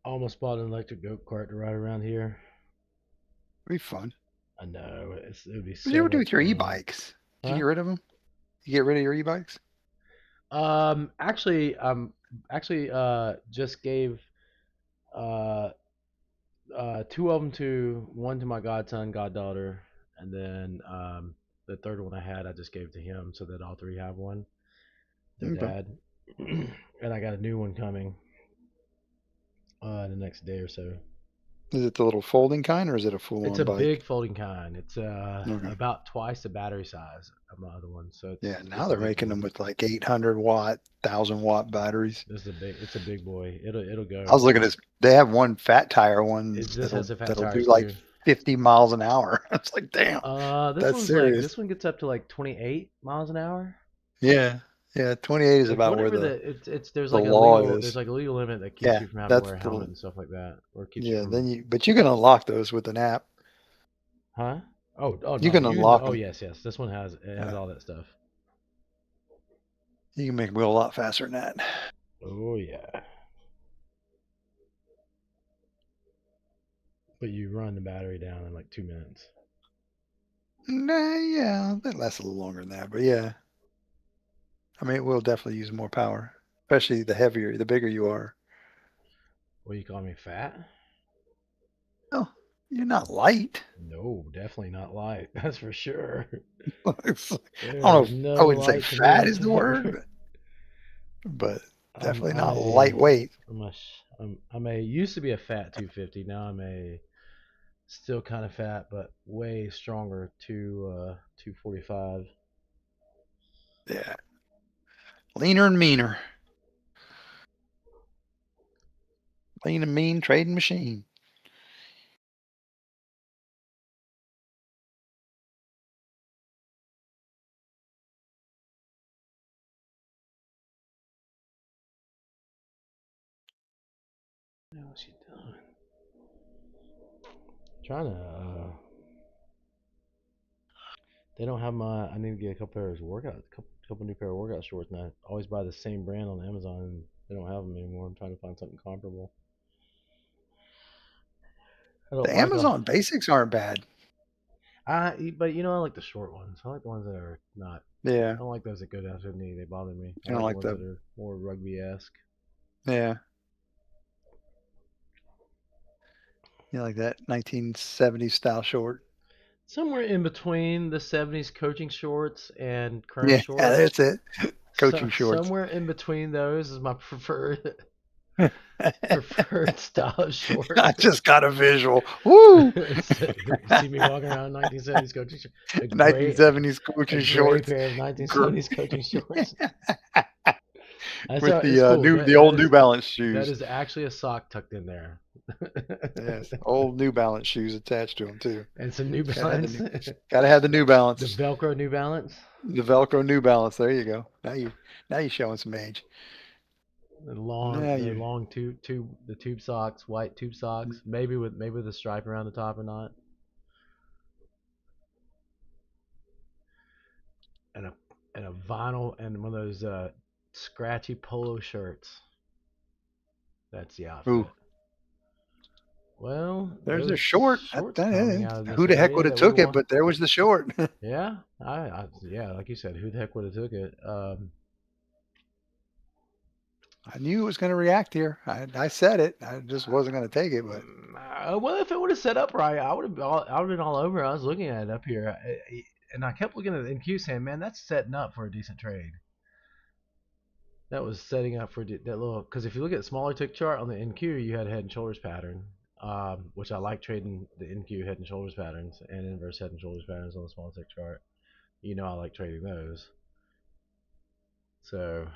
Almost bought an electric go kart to ride around here. It'd be fun. I know it would be What do you so ever do much with your fun. e-bikes? Did you Huh? get rid of them? You get rid of your e-bikes? Actually, just gave uh two of them to one to my godson, goddaughter, and then the third one I had, I just gave to him so that all three have one. Their Okay. dad, and I got a new one coming in the next day or so. Is it the little folding kind, or is it a It's full-on a bike? big folding kind. It's Okay. about twice the battery size of my other one, so Yeah, now it's a they're big making boy. them with like 800-watt, 1,000-watt batteries. This is a big. It's a big boy. It'll I go. was looking at this. They have one fat tire one This has that'll the fat that'll do tires like too. 50 miles an hour. It's like, damn, that's serious. This one gets up to like 28 miles an hour. Yeah, yeah. 28 is Like about where whatever the it's there's the like a law legal is. limit that keeps Yeah, you from having to that's wear a helmet the and stuff like that, or keeps you yeah. from, But you can unlock those with an app. huh? Oh You no, can you unlock oh them. yes, this one has Yeah, all that stuff. you can make them go a lot faster than that. Oh yeah, but you run the battery down in like 2 minutes. Nah, yeah, that lasts a little longer than that, but yeah. I mean, it will definitely use more power. especially the bigger you are. What, you call me fat? Oh, you're not light. No, definitely not light. That's for sure. I don't There know. is I no wouldn't say light to me fat is the word, whatsoever. but I'm definitely I'm not a lightweight. I'm a used to be a fat 250. Now I'm a still kind of fat, but way stronger 245. Yeah, leaner and meaner. Lean and mean trading machine. What's she doing? Trying to. They don't have my. I need to get a couple pairs of workout, couple new pair of workout shorts, and I always buy the same brand on Amazon, and they don't have them anymore. I'm trying to find something comparable. I don't The like them. Amazon basics aren't bad. But I like the short ones. I like the ones that are not. Yeah, I don't like those that go down to the knee. They bother me. I you know, like the like ones the that are more rugby-esque. yeah, like that 1970s style short. Somewhere in between the '70s coaching shorts and current Yeah, shorts. that's it. So, Coaching shorts. somewhere in between those is my preferred style of I short. just got a visual. Woo! So, see me walking around in 1970s coaching shorts. A 1970s a coaching gray shorts. pair of Gr- 1970s coaching shorts. That's with all. It's cool. the old New Balance That shoes. is actually a sock tucked in there. Yes, old New Balance shoes attached to them too. And some New Gotta have the Balance. new, gotta have the New The Balance, Velcro New Balance. the Velcro New Balance. There you go. Now you showing some age. Now The you. long the tube socks, white tube socks, maybe with a stripe around the top or not, and a vinyl and one of those scratchy polo shirts. That's the Ooh, outfit. Well, there's those a short. shorts coming out of this Who the heck would area have that we took it? want. But there was the short. Yeah, yeah, like you said, who the heck would have took it? I knew it was going to react here. I said it. I just wasn't going to take it. But Well, if it would have set up right, I would have been all over. I was looking at it up here, and I kept looking at the NQ, saying, "Man, that's setting up for a decent trade." That was setting up for that little. Because if you look at the smaller tick chart on the NQ, you had a head and shoulders pattern, which I like trading the NQ head and shoulders patterns and inverse head and shoulders patterns on the small tick chart. I like trading those. So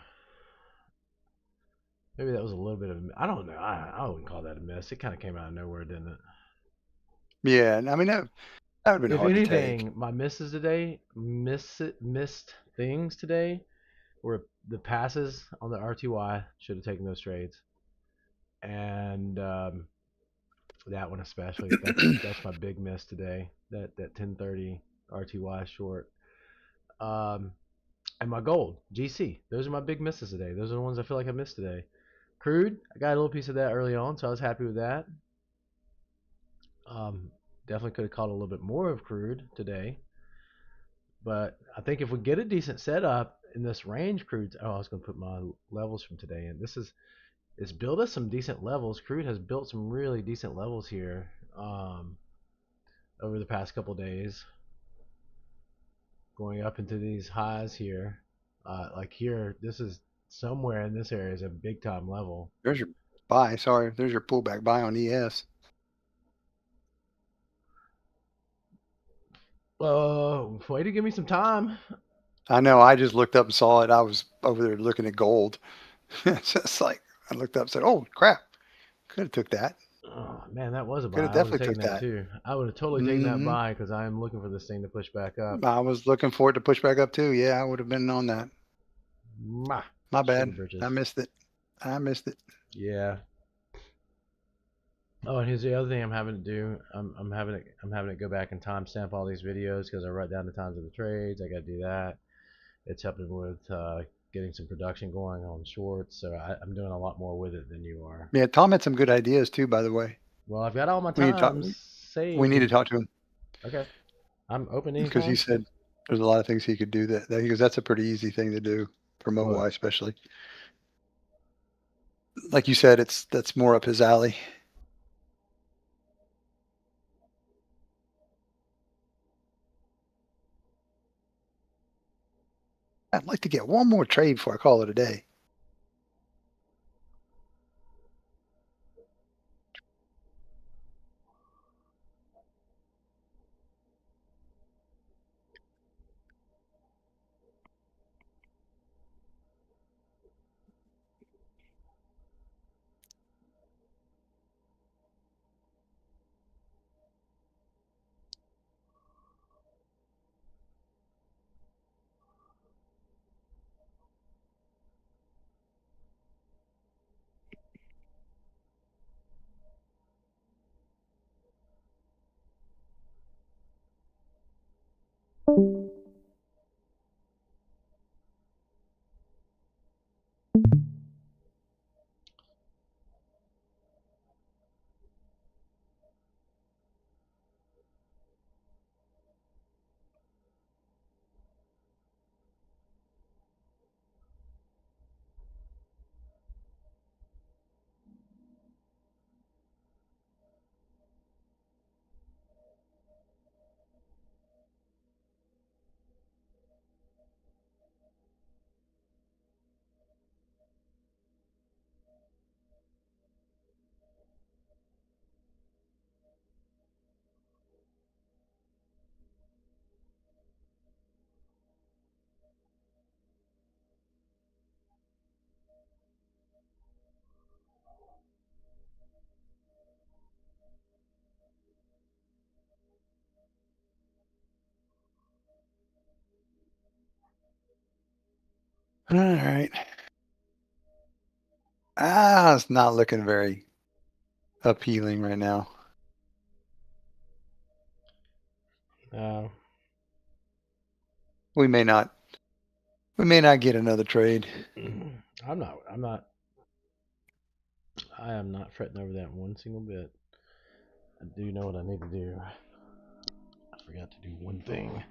maybe that was a little bit of. I don't know. I wouldn't call that a miss. It kind of came out of nowhere, didn't it? yeah, I mean that would have been If hard to take. anything, my misses today, missed things today were the passes on the RTY. Should have taken those trades, and that one especially. That's my big miss today. That 1030 RTY short. Um, and my gold GC. Those are my big misses today. Those are the ones I feel like I missed today. Crude, I got a little piece of that early on, so I was happy with that. Um, Definitely could have caught a little bit more of crude today. But I think if we get a decent setup in this range, crude. Oh, I was going to put my levels from today in. It's built us some decent levels. Crude has built some really decent levels here over the past couple days, going up into these highs here. Like here, this is somewhere in this area is a big time level. There's your buy. Sorry, there's your pullback buy on ES. Way to give me some time. I know. I just looked up and saw it. I was over there looking at gold. It's just like I looked up and said, "Oh crap! Could have took that. Oh man, that was a Could buy. have I would have definitely taken took that that." too. I would have totally taken that Hmm buy because I am looking for this thing to push back up. I was looking for it to push back up too. Yeah, I would have been on that. Mwah. My Sugar bad. I britches. missed it. I missed it. Yeah. Oh, and here's the other thing I'm having to do. I'm having to go back and timestamp all these videos because I write down the times of the trades. I got to do that. It's helping with getting some production going on shorts. So I'm doing a lot more with it than you are. Yeah, Tom had some good ideas too, by the way. Well, I've got all my We need to talk. times We need to saved. talk to him Okay, I'm open because he anytime. said there's a lot of things he could do that because that's a pretty easy thing to do for What? Moai especially. like you said, that's more up his alley. I'd like to get one more trade before I call it a day. All right. It's not looking very appealing right now. Uh, We may not get another trade. I'm not. I am not fretting over that one single bit. I do know what I need to do. I forgot to do one thing.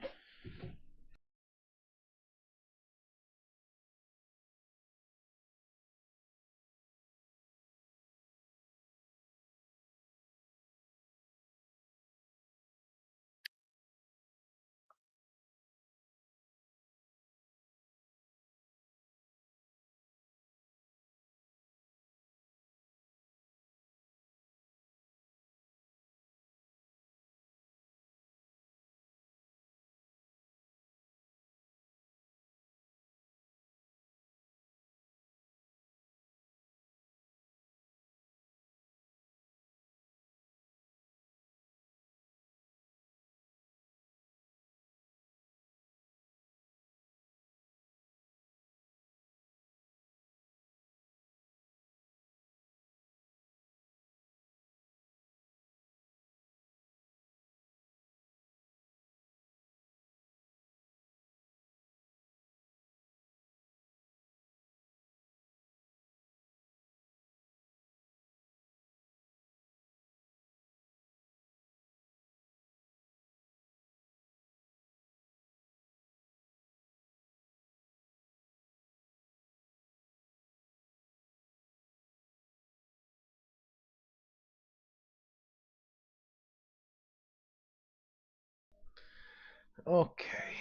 Okay,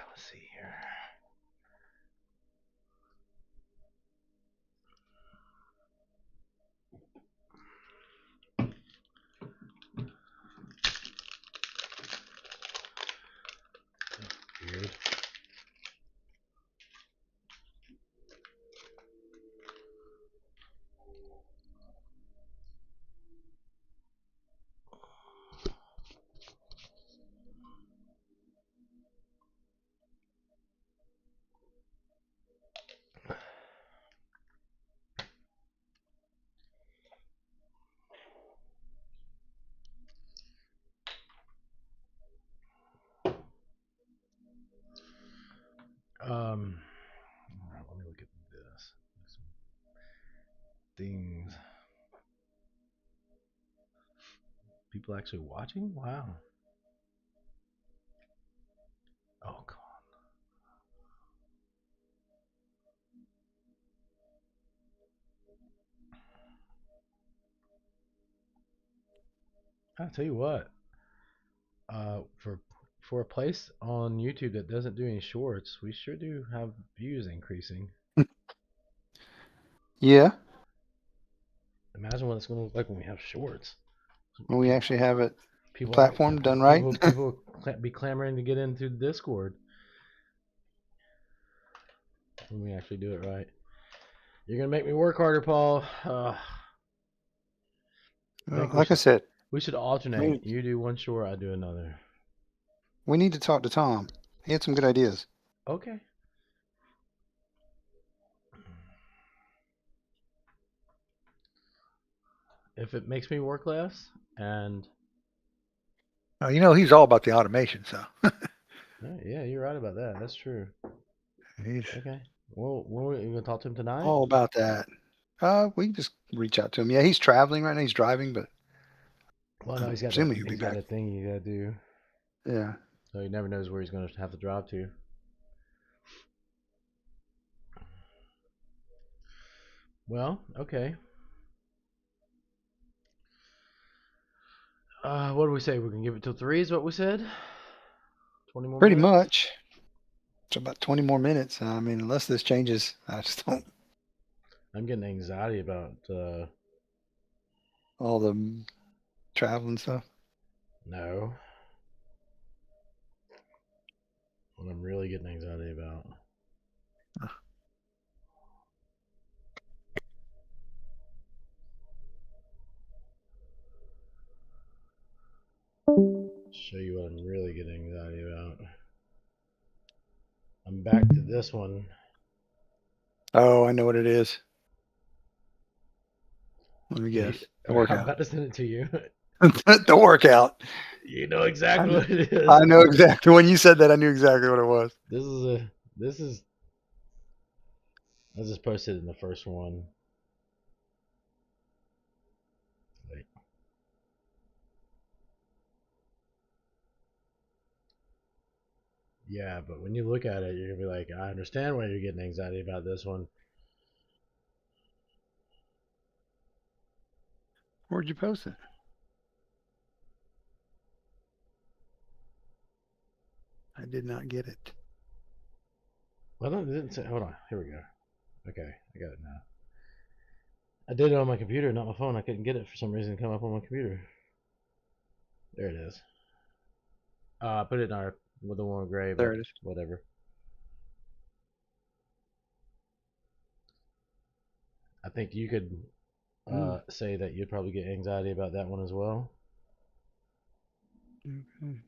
let's see here. Weird. All right, let me look at this. Some things. People actually watching? Wow. Oh, come I'll tell you what. For a place on YouTube that doesn't do any shorts, we sure do have views increasing. Yeah, Imagine what it's going to look like when we have shorts. when we actually have it People, platform done right. people be clamoring to get into Discord when we actually do it right. You're gonna make me work harder, Paul. I think Like I said, we should alternate. we You do one short, I do another. we need to talk to Tom. He had some good ideas. Okay. If it makes me work less, and He's all about the automation, so yeah, you're right about that. That's true. he's Okay. Well, when are you gonna talk to him tonight? all about that. We can just reach out to him. Yeah, he's traveling right now. He's driving, but Well, no, he's got that. assuming he'll be He's got back. that thing you gotta do. Yeah. So he never knows where he's gonna have to drive to. Well, okay. What do we say? We can give it till 3 is what we said? 20 more Pretty minutes? much. It's about 20 more minutes. I mean, unless this changes, I just don't. I'm getting anxiety about, All the traveling stuff. no. What I'm really getting anxiety about. Show you what I'm really getting anxiety about. I'm back to this one. Oh, I know what it is. Let me guess. The I'm workout. about to send it to you. The workout. You know exactly know, what it is. I know exactly. When you said that, I knew exactly what it was. This is. I just posted in the first one. Wait. Yeah, but when you look at it, you're gonna be like, I understand why you're getting anxiety about this one. Where'd you post it? I did not get it. Well, it didn't say. Hold on. Here we go. Okay, I got it now. I did it on my computer, not my phone. I couldn't get it for some reason. Come up on my computer. There it is. Put it in our with the one gray, There but it is. whatever. I think you could say that you'd probably get anxiety about that one as well. An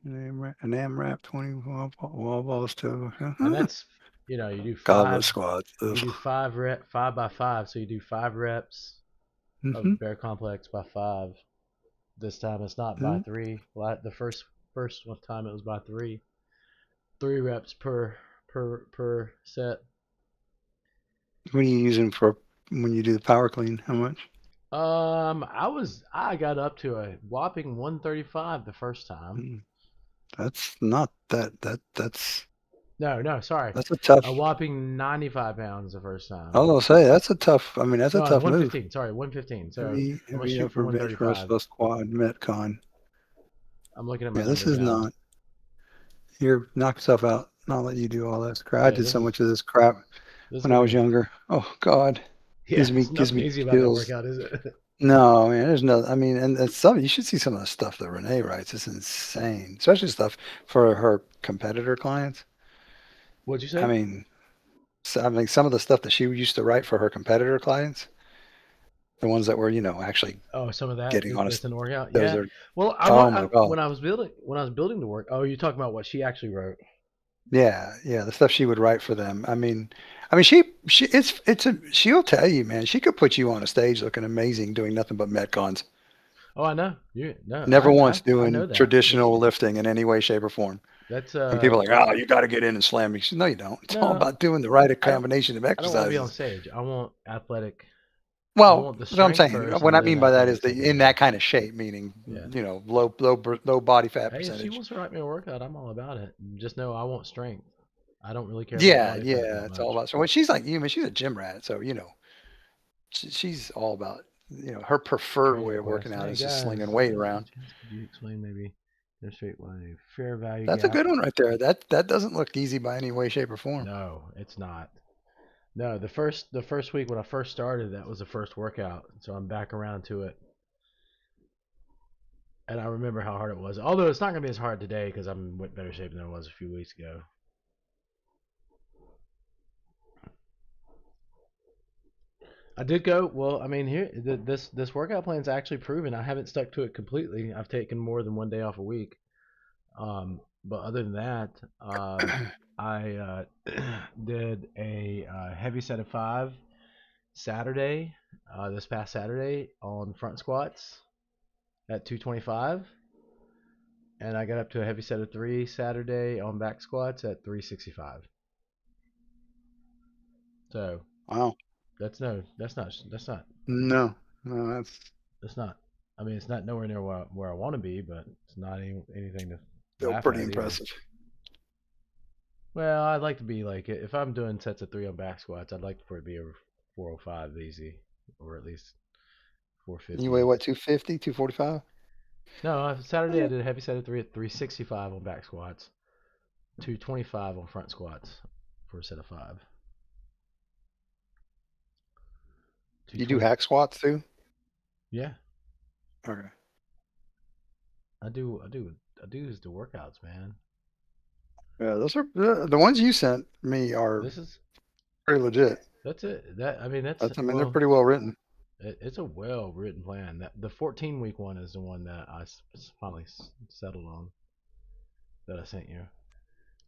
AMRAP 20 wall balls too. And that's you do Goblet five. squats. Ugh. You do 5 by 5, so you do 5 reps Mm-hmm. of bear complex by 5. This time it's not by 3. The first one time it was by 3. 3 reps per set. What are you using for when you do the power clean? How much? I got up to a whopping 135 the first time. That's not that's No, sorry. that's a tough. A whopping 95 pounds the first I time. was gonna say that's a tough. I mean, that's a No, tough move. 115. Sorry, 115. So Heavy, I'm gonna heavy shoot for upper bench press 135. plus quad metcon. I'm looking at my Yeah, this numbers is now. not. Here, knock yourself out. Not let you do all this crap. I Yeah, did so much of this crap this is when I gonna was be. younger. Oh God, Yeah, there's gives nothing me easy about that chills. workout, is it? No, man, there's no. I mean, and it's some. You should see some of the stuff that Renee writes. It's insane, especially stuff for her competitor clients. What'd you I say? mean, I mean, some of the stuff that she used to write for her competitor clients, the ones that were, actually Oh, some of that getting on that's an workout. those Yeah. are. Well, Oh my God. when I was building the work. Oh, you're talking about what she actually wrote. Yeah, yeah, the stuff she would write for them. I mean, she'll tell you, man, she could put you on a stage looking amazing doing nothing but metcons. Oh, I know. You no, Never once I know doing that. traditional lifting in any way, shape, or form. That's And people are like, oh, you got to get in and slam me. She said, no, you don't. It's all no. about doing the right I don't. combination of I don't want to be on exercises. stage. I want athletic. I Well, want the what I'm strength saying, first, what and I then mean by that athletic is that in that secondary. kind of shape, meaning, Yeah. low body fat Hey, if she percentage. wants to write me a workout, I'm all about it. Just know I want strength. I don't really care about Yeah, body fat yeah, that it's all much. about. So when she's like you, man, she's a gym rat. So she's all about her preferred Training way of request. working out Hey is just guys, slinging weight around. could you explain maybe demonstrate why a fair value That's a gap? good one right there. That doesn't look easy by any way, shape, or form. No, it's not. No, the first week when I first started, that was the first workout, so I'm back around to it. And I remember how hard it was. Although it's not gonna be as hard today because I'm in better shape than I was a few weeks ago. I did go. Well, I mean, here this workout plan is actually proven. I haven't stuck to it completely. I've taken more than one day off a week. But other than that, I did a heavy set of 5 Saturday, this past Saturday on front squats at 225, and I got up to a heavy set of 3 Saturday on back squats at 365. So Wow. that's no, that's not, No, no, that's not. I mean, it's not nowhere near where I want to be, but it's not anything to still laugh pretty at either. impressive. Well, I'd like to be like if I'm doing sets of 3 on back squats, I'd like for it to be over 405 easy, or at least You weigh 450. what, 250, 245? No, Saturday I did a heavy set of 3 at 365 on back squats, 225 on front squats for a set of 5. You do 220. hack squats too? Yeah, Okay. I do. I do is the workouts, man. Yeah, those are the ones you sent me are This is pretty legit. that's it. That I mean that's I mean, they're well, pretty well written. it's a well written plan. The 14-week one is the one that I finally settled on that I sent you.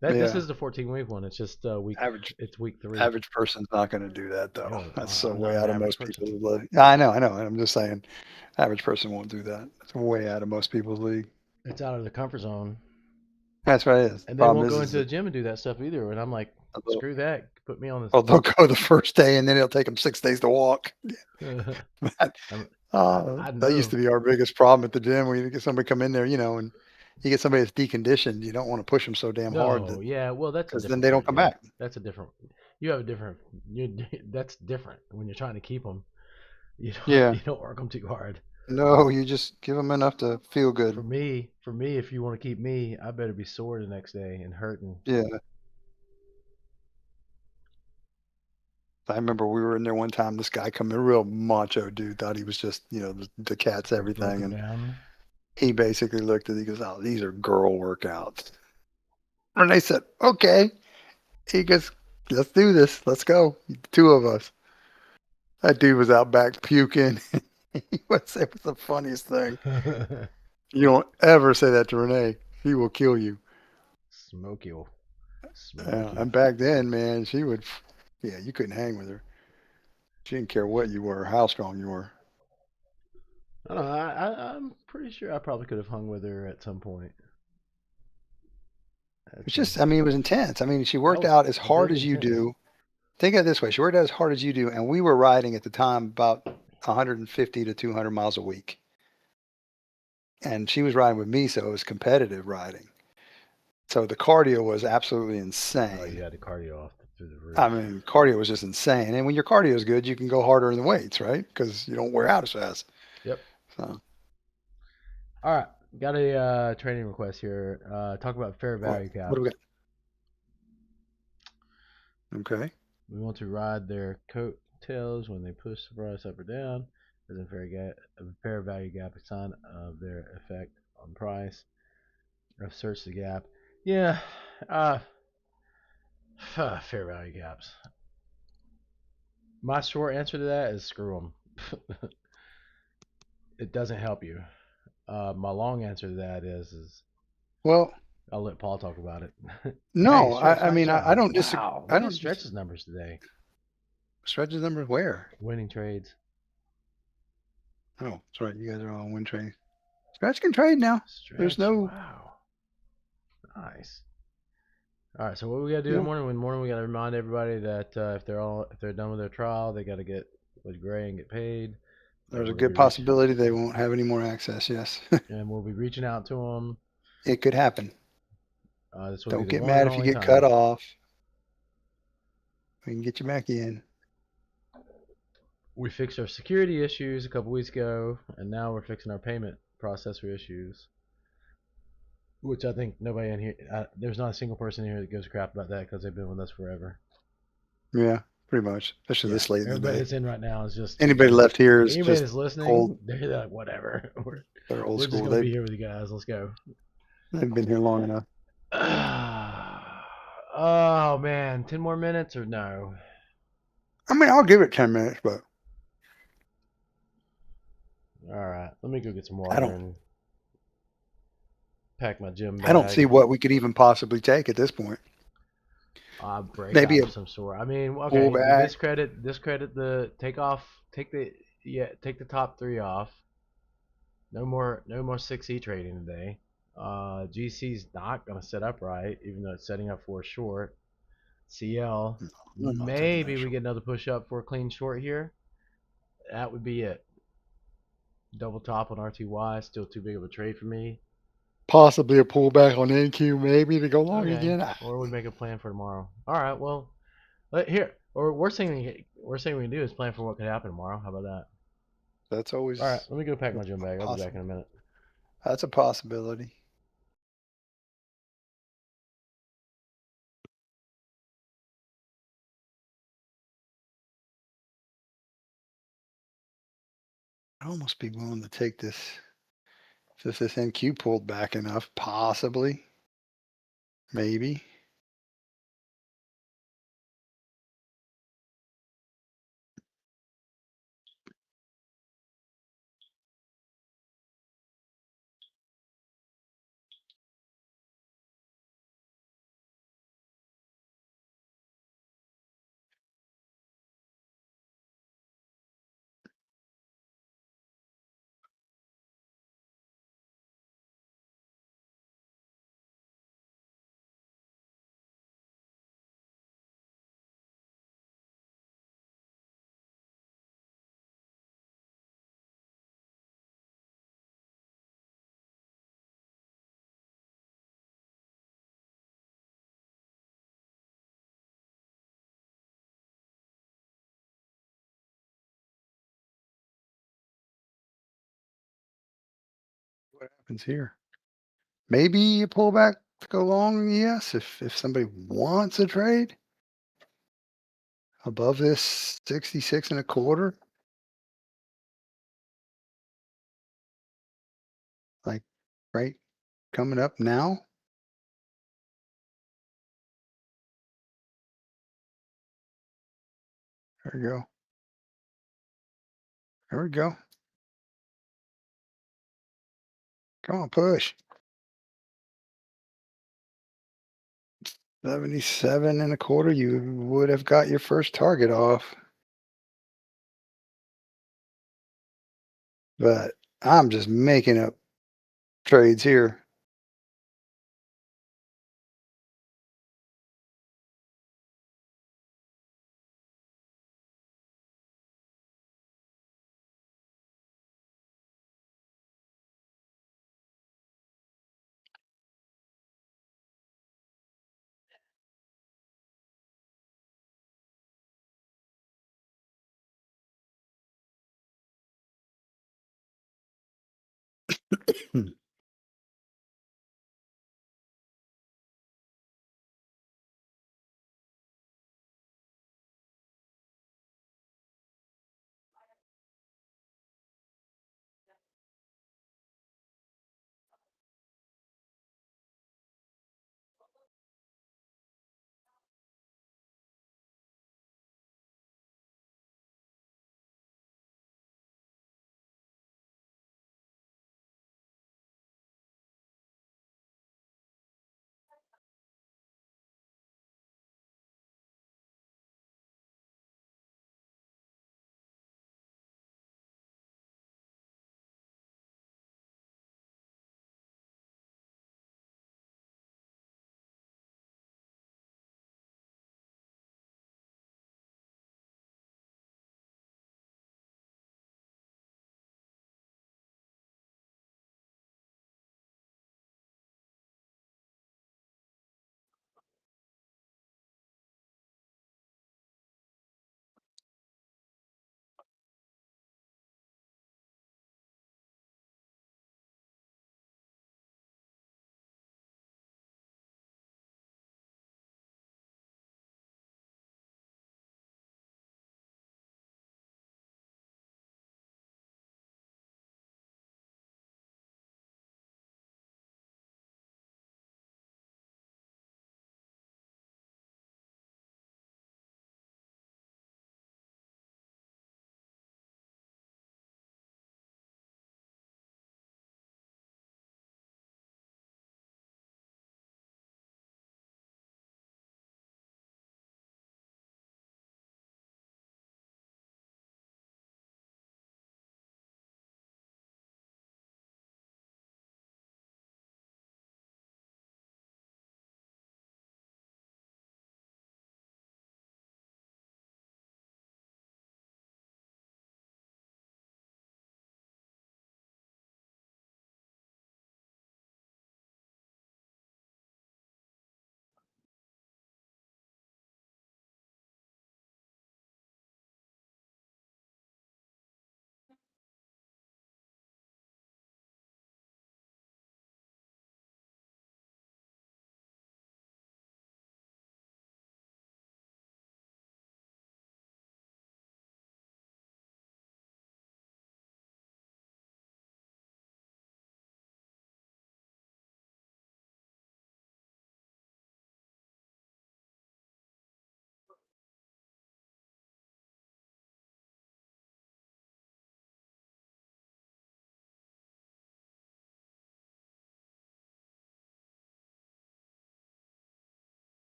This Yeah, is the 14-week one. It's just average It's week 3. average person's not going to do that though. Oh, That's so I'm not way an out of average most person. people's league. Yeah, I know. I'm just saying, average person won't do that. It's way out of most people's league. It's out of the comfort zone, That's what it is. The and they problem won't go is into the that gym and do that stuff either. And I'm like, screw that. Put me on well, they'll go the first day and then it'll take them 6 days to walk. this. That, I that used know. to be our biggest problem at the gym. We get somebody come in there, and you get somebody that's deconditioned. You don't want to push them so damn hard No, that yeah. Well, that's a because then different they don't part. come Yeah, back. that's a different. You have a different. You that's different when you're trying to keep them. Yeah. You don't work them too hard. No, you just give them enough to feel good. For me, if you want to keep me, I better be sore the next day and hurting. Yeah. I remember we were in there one time. This guy come in, a real macho dude, thought he was just, the cat's everything. Broken And down. he basically looked at it. He goes, "Oh, these are girl workouts." And I said, "Okay." He goes, "Let's do this. Let's go." The two of us. That dude was out back puking. It was the funniest thing. You don't ever say that to Renee. He will kill you. Smoke you. Smoke you. And back then, man, yeah, you couldn't hang with her. She didn't care what you were, how strong you were. I don't know. I'm pretty sure I probably could have hung with her at some point. At It's some. just, I mean, it was intense. I mean, she That worked was out as a hard bit as you intense. do. Think of it this way: she worked out as hard as you do, and we were riding at the time about 150 to 200 miles a week. And she was riding with me, so it was competitive riding. So the cardio was absolutely Oh, you insane. had the cardio off through the I roof. mean, cardio was just insane. And when your cardio is good, you can go harder in the weights, right? Because you don't wear out as fast. Yep. So, All right. Got a training request here. Talk about fair value what do we gaps. got? Okay. We want to ride their coattails when they push the price up or down. As a fair value gap, a sign of their effect on price. I've searched the gap. Yeah. Uh, fair value gaps. My short answer to that is screw them. It doesn't help you. My long answer to that is Well, I'll let Paul talk about it. Dang, no, Stretch, I nice mean, I job. don't disagree. Wow, I look at don't Stretch's numbers today. Stretch's number where? Winning trades. Oh, that's right. You guys are all on win trade. Stretch can trade now. There's Stretch, no, wow. Nice. All right, so what we gotta do in you the know, morning? In the morning, we gotta remind everybody that if they're done with their trial, they gotta get with Gray and get paid. there's a We're gonna good be possibility they won't have any more access. Yes, and we'll be reaching out to them. it could happen. This will be Don't the get one and mad if you only get cut time. off. We can get you back in. We fixed our security issues a couple weeks ago, and now we're fixing our payment processor issues. Which I think nobody in here, there's not a single person in here that gives a crap about that because they've been with us forever. Yeah, pretty much. Especially Yeah, this late in the everybody day. that's in right now is just Anybody left here is anybody just that's listening, old. they're like, whatever. We're They're old we're just school. gonna be here with you guys. Let's go. They've been here long enough. Oh man, 10 more minutes or no? I mean, I'll give it 10 minutes, but All right, let me go get some I water don't. and pack my gym I don't see bag. what we could even possibly take at this point. Maybe Breakout a of some sort. I mean, okay, you pullback. discredit the take the top three off. No more 6E trading today. GC's not gonna set up right, even though it's setting up for a short. CL, I'm not taking maybe that we short. get another push up for a clean short here. That would be it. Double top on RTY, still too big of a trade for me. Possibly a pullback on NQ, maybe to go long Okay, again. or we make a plan for tomorrow. All right, well, here. Or worst thing we can do is plan for what could happen tomorrow. How about that? That's All right, always let me go pack my that's gym bag. I'll be back in possible. a minute. That's a possibility. I'd almost be willing to take this if this NQ pulled back enough, possibly, maybe. What happens here? Maybe a pullback to go long, yes, if somebody wants a trade above this 66 and a quarter, like right coming up now. There we go. There we go. Come on, push. 77 and a quarter, you would have got your first target off. But I'm just making up trades here.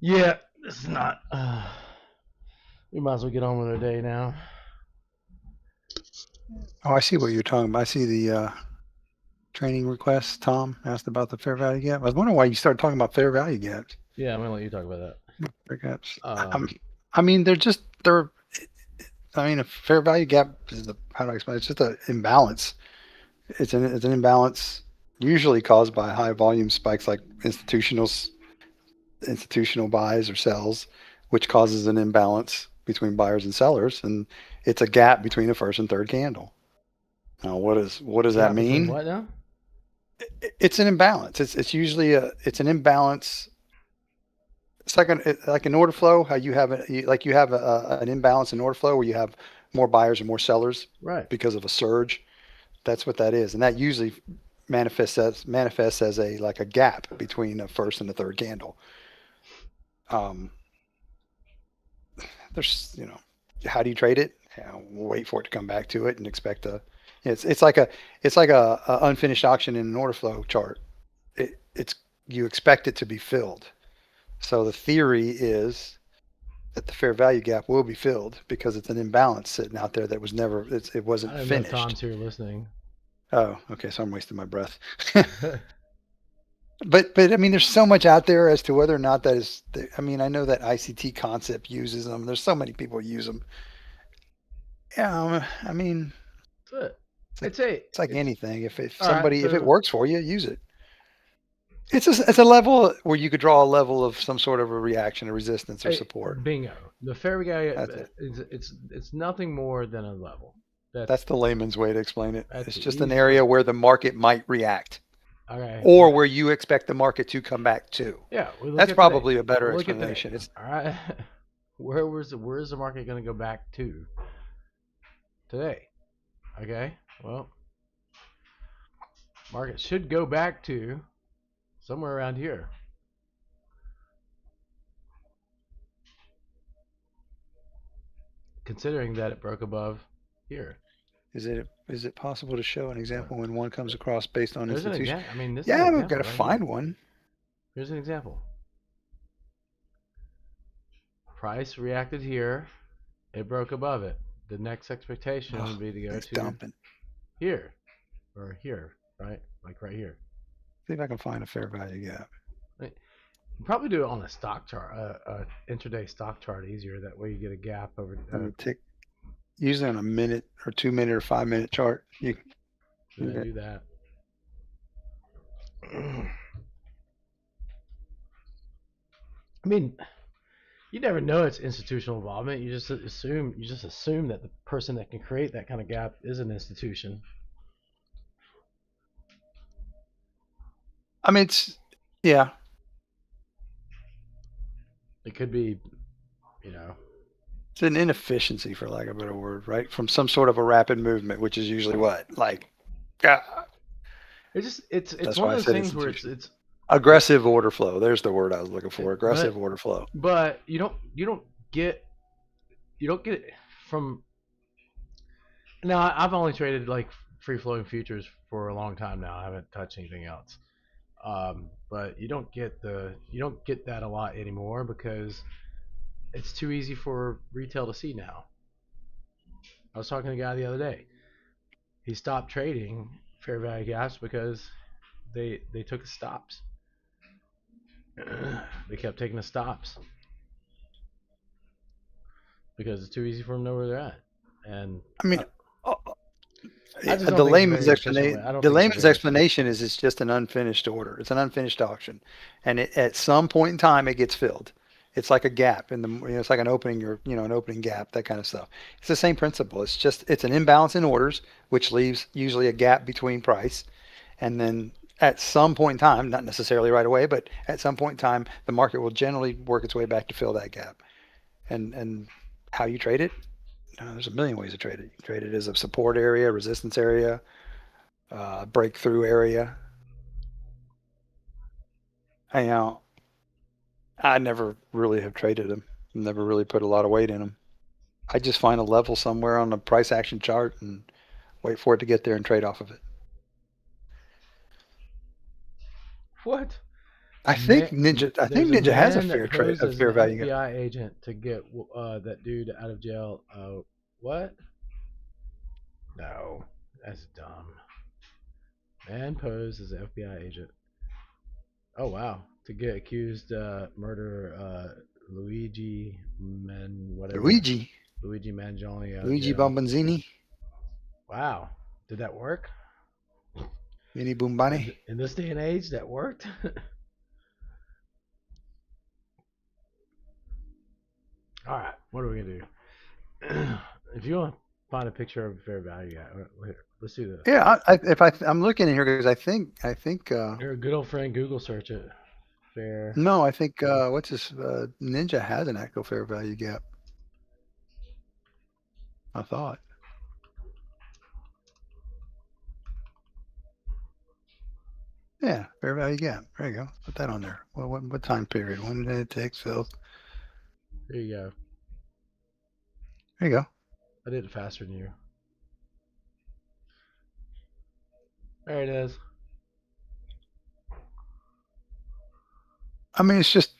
Yeah, this is not. We might as well get on with our day now. Oh, I see what you're talking about. I see the training request. Tom asked about the fair value gap. I was wondering why you started talking about fair value gaps. Yeah, I'm gonna let you talk about that. Fair gaps. Um, I mean, they're. I mean, a fair value gap is how do I explain it? It's just an imbalance. It's an imbalance usually caused by high volume spikes like institutional buys or sells, which causes an imbalance between buyers and sellers, and it's a gap between the first and third candle. Now, what does that gap between mean? what now? It's an imbalance. It's usually it's an imbalance. It's like an order flow. How you have an imbalance in order flow where you have more buyers and more sellers Right. because of a surge. That's what that is, and that usually manifests as a like a gap between the first and the third candle. Um, there's how do you trade it? Wait for it to come back to it and expect a. It's like a unfinished auction in an order flow chart. It's you expect it to be filled. So the theory is that the fair value gap will be filled because it's an imbalance sitting out there that was never it I wasn't don't know if finished. Tom's here listening. Oh, okay. So I'm wasting my breath. But I mean, there's so much out there as to whether or not that is. I mean, I know that ICT concept uses them. There's so many people use them. Yeah, I mean, But it's like it's a it's like it's anything. If all right. somebody if it So works for you, use it. It's a level where you could draw a level of some sort of a reaction, a resistance, or hey, support. bingo. The fair guy That's it. it's nothing more than a level. That's That's the layman's way to explain it. that's It's the just an easiest way. area where the market might react, Okay. or Okay. where you expect the market to come back to. Yeah, we look That's at today. probably a better We'll look at today. explanation. It's All right. Where's the market going to go back to today? Okay. Well, market should go back to somewhere around here. Considering that it broke above here. is it possible to show an What? example when one comes across based on There's an institution? example. I mean, this is an Yeah, we've got example to right here. find one. Here's an example. Price reacted here. It broke above it. The next expectation Oh, would be to go he's to dumping. here or here, right? Like right here. See if I can find a fair value gap. Right? Probably do it on a stock chart, intraday stock chart easier. That way you get a gap over. Let me take usually on a minute or 2 minute or 5 minute chart. You Do that. I mean, you never know it's institutional involvement. You just assume that the person that can create that kind of gap is an institution. I mean, yeah. It could be, you know, It's an inefficiency, for lack of a better word, right? From some sort of a rapid movement, which is usually what, like, it's that's one why of I those said things where institution. it's Aggressive order flow. There's the word I was looking for. but Aggressive order flow. you don't get it from now. I've only traded like free flowing futures for a long time now. I haven't touched anything else. But you don't get that a lot anymore because it's too easy for retail to see now. I was talking to a guy the other day. He stopped trading fair value gaps because they took the stops. They kept taking the stops because it's too easy for them to know where they're at. And I mean, I, uh, I just don't the think it's a layman's very efficient way. explanation I don't the think it's a layman's very efficient. explanation is it's just an unfinished order. It's an unfinished auction, and at some point in time it gets filled. It's like a gap in the it's like an opening or an opening gap, that kind of stuff. It's the same principle. It's an imbalance in orders, which leaves usually a gap between price, and then at some point in time, not necessarily right away, but at some point in time, the market will generally work its way back to fill that gap. And how you trade it? There's a million ways to trade it. You can trade it as a support area, resistance area, breakthrough area. I I never really have traded them. Never really put a lot of weight in them. I just find a level somewhere on the price action chart and wait for it to get there and trade off of it. What? I think Ninja. I think There's a Ninja has a man that posed a as an fair value gap. FBI agent to get that dude out of jail. What? No, that's dumb. Man posed as an FBI agent. Oh wow, to get accused murder Luigi whatever Luigi. Luigi Mangione out of Luigi jail. Bombonzini. Wow, did that work? Mini Boombani. In this day and age, that worked. All right, what are we gonna do? If you want to find a picture of fair value, here, let's do this. Yeah, I'm looking in here because I think You're a good old friend. Google search it. Fair. no, I think what's this Ninja has an actual fair value gap. I thought. Yeah, fair value gap. There you go. Put that on there. Well, what time period? When did it take? So There you go. there you go. I did it faster than you. There it is. I mean, it's just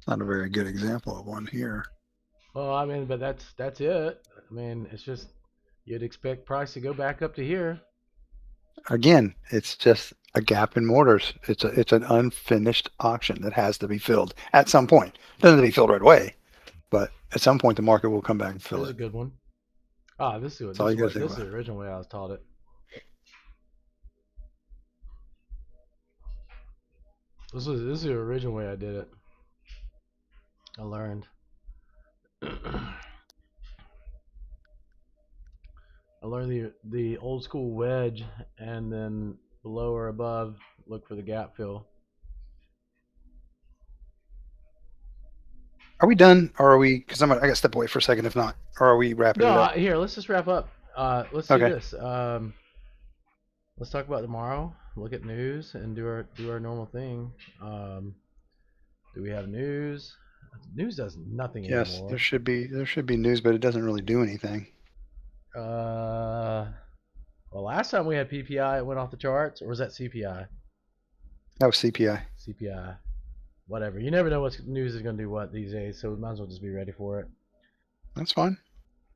not a very good example of one here. Well, I mean, but that's it. I mean, it's just you'd expect price to go back up to here. Again, it's just a gap in mortars. It's an unfinished auction that has to be filled at some point. It doesn't have to be filled right away, but at some point the market will come back and fill Here's a it. good one. Ah, this is That's all you gotta this think is the about. original way I was taught it. This is the original way I did it. I learned. I learned the old school wedge, and then below or above, look for the gap fill. Are we done, or are we? Because I got to step away for a second. If not, or are we wrapping it No, up? here, let's just wrap up. Let's do Okay. this. Let's talk about tomorrow. Look at news and do our normal thing. Do we have news? News does nothing Yes, anymore. there should be news, but it doesn't really do anything. Well, last time we had PPI, it went off the charts, or was that CPI? That was CPI. CPI. Whatever. You never know what news is going to do what these days, so we might as well just be ready for it. That's fine.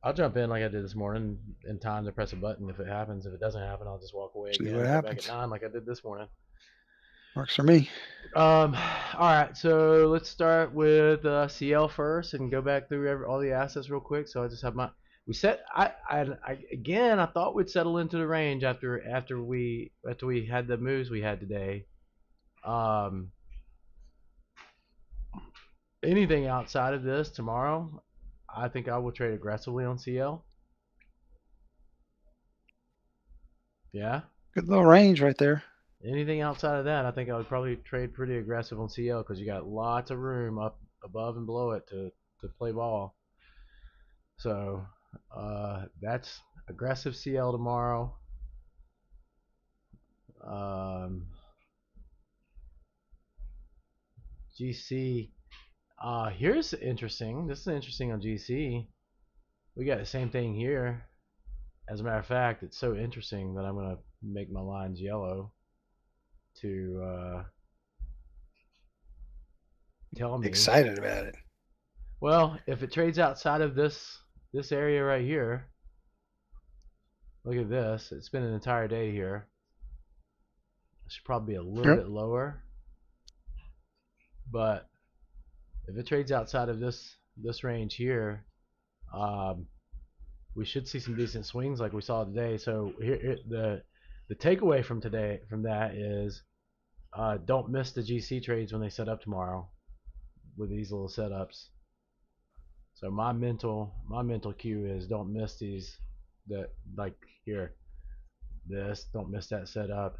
I'll jump in like I did this morning in time to press a button if it happens. If it doesn't happen, I'll just walk away See again what and come back at happens. 9 like I did this morning. Works for me. All right, so let's start with CL first and go back through all the assets real quick. So I just have my we set I thought we'd settle into the range after we had the moves we had today. Um, Anything outside of this tomorrow, I think I will trade aggressively on CL. Yeah. Good little range right there. Anything outside of that, I think I would probably trade pretty aggressive on CL because you got lots of room up above and below it to play ball. So that's aggressive CL tomorrow. GC. Here's interesting. This is interesting on GC. We got the same thing here. As a matter of fact, it's so interesting that I'm gonna make my lines yellow to tell me. Excited about it. Well, if it trades outside of this area right here, look at this. It's been an entire day here. It should probably be a little Yep. bit lower, but if it trades outside of this range here, um, we should see some decent swings like we saw today. So here the takeaway from that is don't miss the GC trades when they set up tomorrow with these little setups. So my mental cue is don't miss these that like here this don't miss that setup.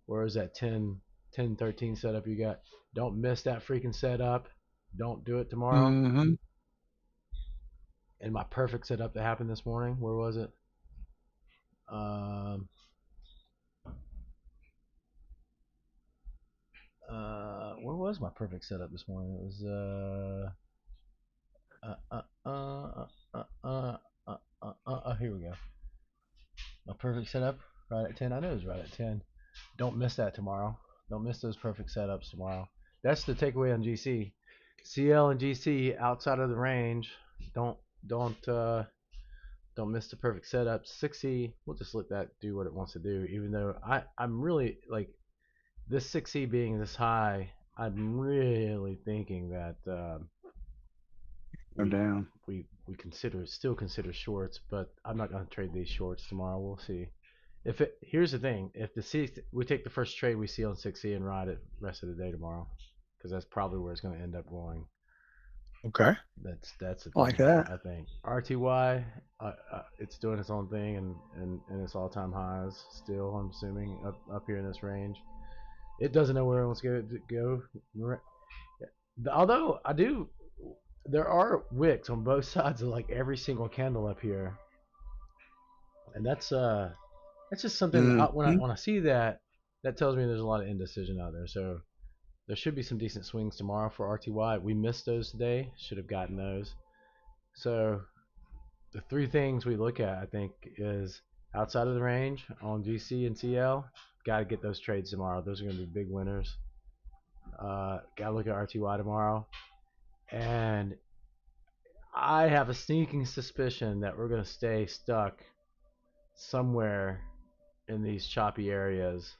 Where is that 10 13 setup you got? Don't miss that freaking setup. Don't do it tomorrow. Mm-hmm. And my perfect setup that happened this morning, where was it? Where was my perfect setup this morning? It was here we go. My perfect setup. Right at 10. I know it's right at 10. Don't miss that tomorrow. Don't miss those perfect setups tomorrow. That's the takeaway on GC. CL and GC outside of the range. Don't don't uh, don't miss the perfect setup. 6C, we'll just let that do what it wants to do. Even though I'm really like this 6C being this high, I'm really thinking that Go we down. we still consider shorts, but I'm not going to trade these shorts tomorrow. We'll see. If it Here's the thing, if we take the first trade we see on 6C and ride it the rest of the day tomorrow, because that's probably where it's going to end up going. Okay. That's the I like thing. that. I think RTY, it's doing its own thing and its all time highs still. I'm assuming up here in this range. It doesn't know where it wants to go. Although there are wicks on both sides of like every single candle up here, and that's just something. Mm-hmm. When I see that, that tells me there's a lot of indecision out there. So there should be some decent swings tomorrow for RTY. We missed those today. Should have gotten those. So the three things we look at, I think, is outside of the range on GC and CL. Got to get those trades tomorrow. Those are going to be big winners. Got to look at RTY tomorrow. And I have a sneaking suspicion that we're going to stay stuck somewhere in these choppy areas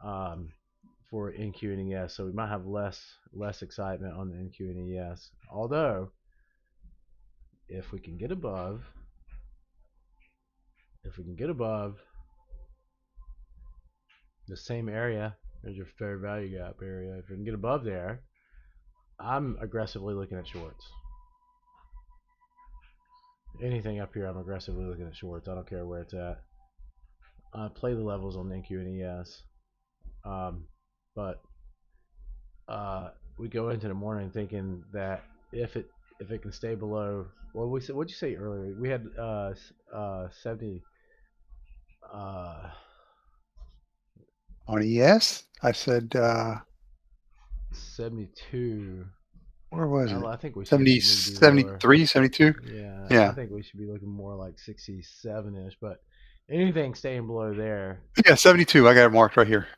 um, for NQ and ES. So we might have less excitement on the NQ and ES. Although, if we can get above, if we can get above the same area, there's your fair value gap area. If we can get above there, I'm aggressively looking at shorts. Anything up here, I'm aggressively looking at shorts. I don't care where it's at. Play the levels on NQ and ES. But we go into the morning thinking that if it can stay below, what'd you say earlier? We had 70 uh, On ES, I said, 72. where was it? I think we should 70, need to be lower. 73, 72? Yeah, I Yeah. think we should be looking more like 67ish. But anything staying below there, Yeah, 72. I got it marked right here.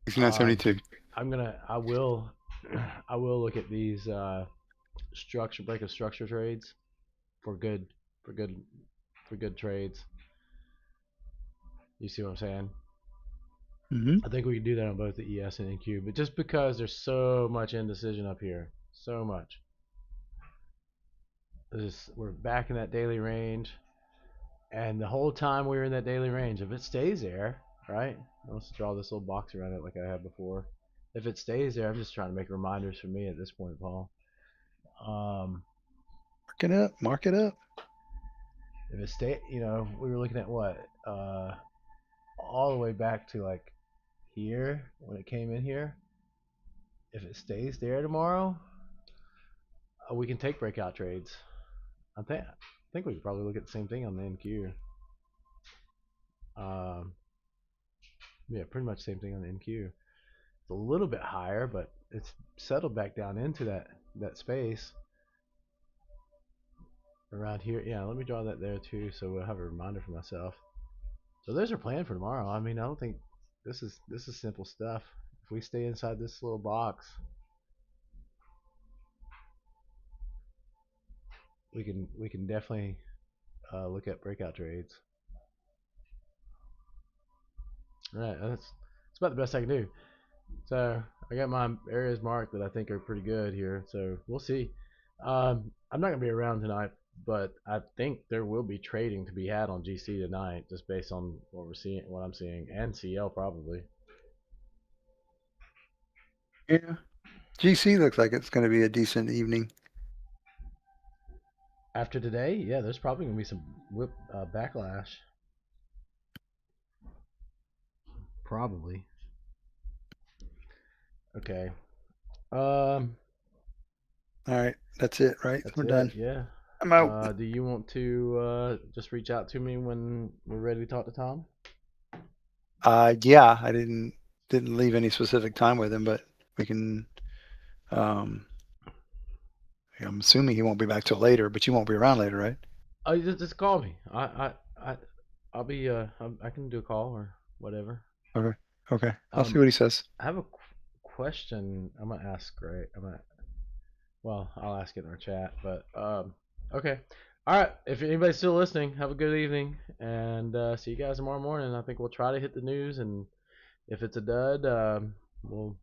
69, um, 72. I will look at these break of structure trades for good for good for good trades. You see what I'm saying? Mm-hmm. I think we can do that on both the ES and NQ, but just because there's so much indecision up here, so much. We're back in that daily range, and the whole time we were in that daily range, if it stays there, right? Let's draw this little box around it like I had before. If it stays there, I'm just trying to make reminders for me at this point, Paul. Mark it up. Mark it up. If it stay, we were looking at what, all the way back to like here when it came in here. If it stays there tomorrow, we can take breakout trades. I think we could probably look at the same thing on the NQ. Um, yeah, pretty much same thing on the NQ. It's a little bit higher, but it's settled back down into that space around here. Yeah, let me draw that there too, so we'll have a reminder for myself. So there's our plan for tomorrow. I mean, I don't think this is simple stuff. If we stay inside this little box, we can definitely look at breakout trades. All right, that's about the best I can do. So I got my areas marked that I think are pretty good here. So we'll see. I'm not gonna be around tonight, but I think there will be trading to be had on GC tonight, just based on what I'm seeing, and CL probably. Yeah. GC looks like it's going to be a decent evening. After today, yeah, there's probably gonna be some backlash. Probably. Okay. Um, All right. That's it, right? that's We're it. done. Yeah. I'm out. Do you want to just reach out to me when we're ready to talk to Tom? Yeah, I didn't leave any specific time with him, but we can. Um, I'm assuming he won't be back till later, but you won't be around later, right? Oh, just call me. I I'll be I can do a call or whatever. Okay. Okay. I'll see Um, what he says. I have a question. I'm gonna ask Gray. Well, I'll ask it in our chat. But okay. All right. If anybody's still listening, have a good evening, and see you guys tomorrow morning. I think we'll try to hit the news, and if it's a dud, we'll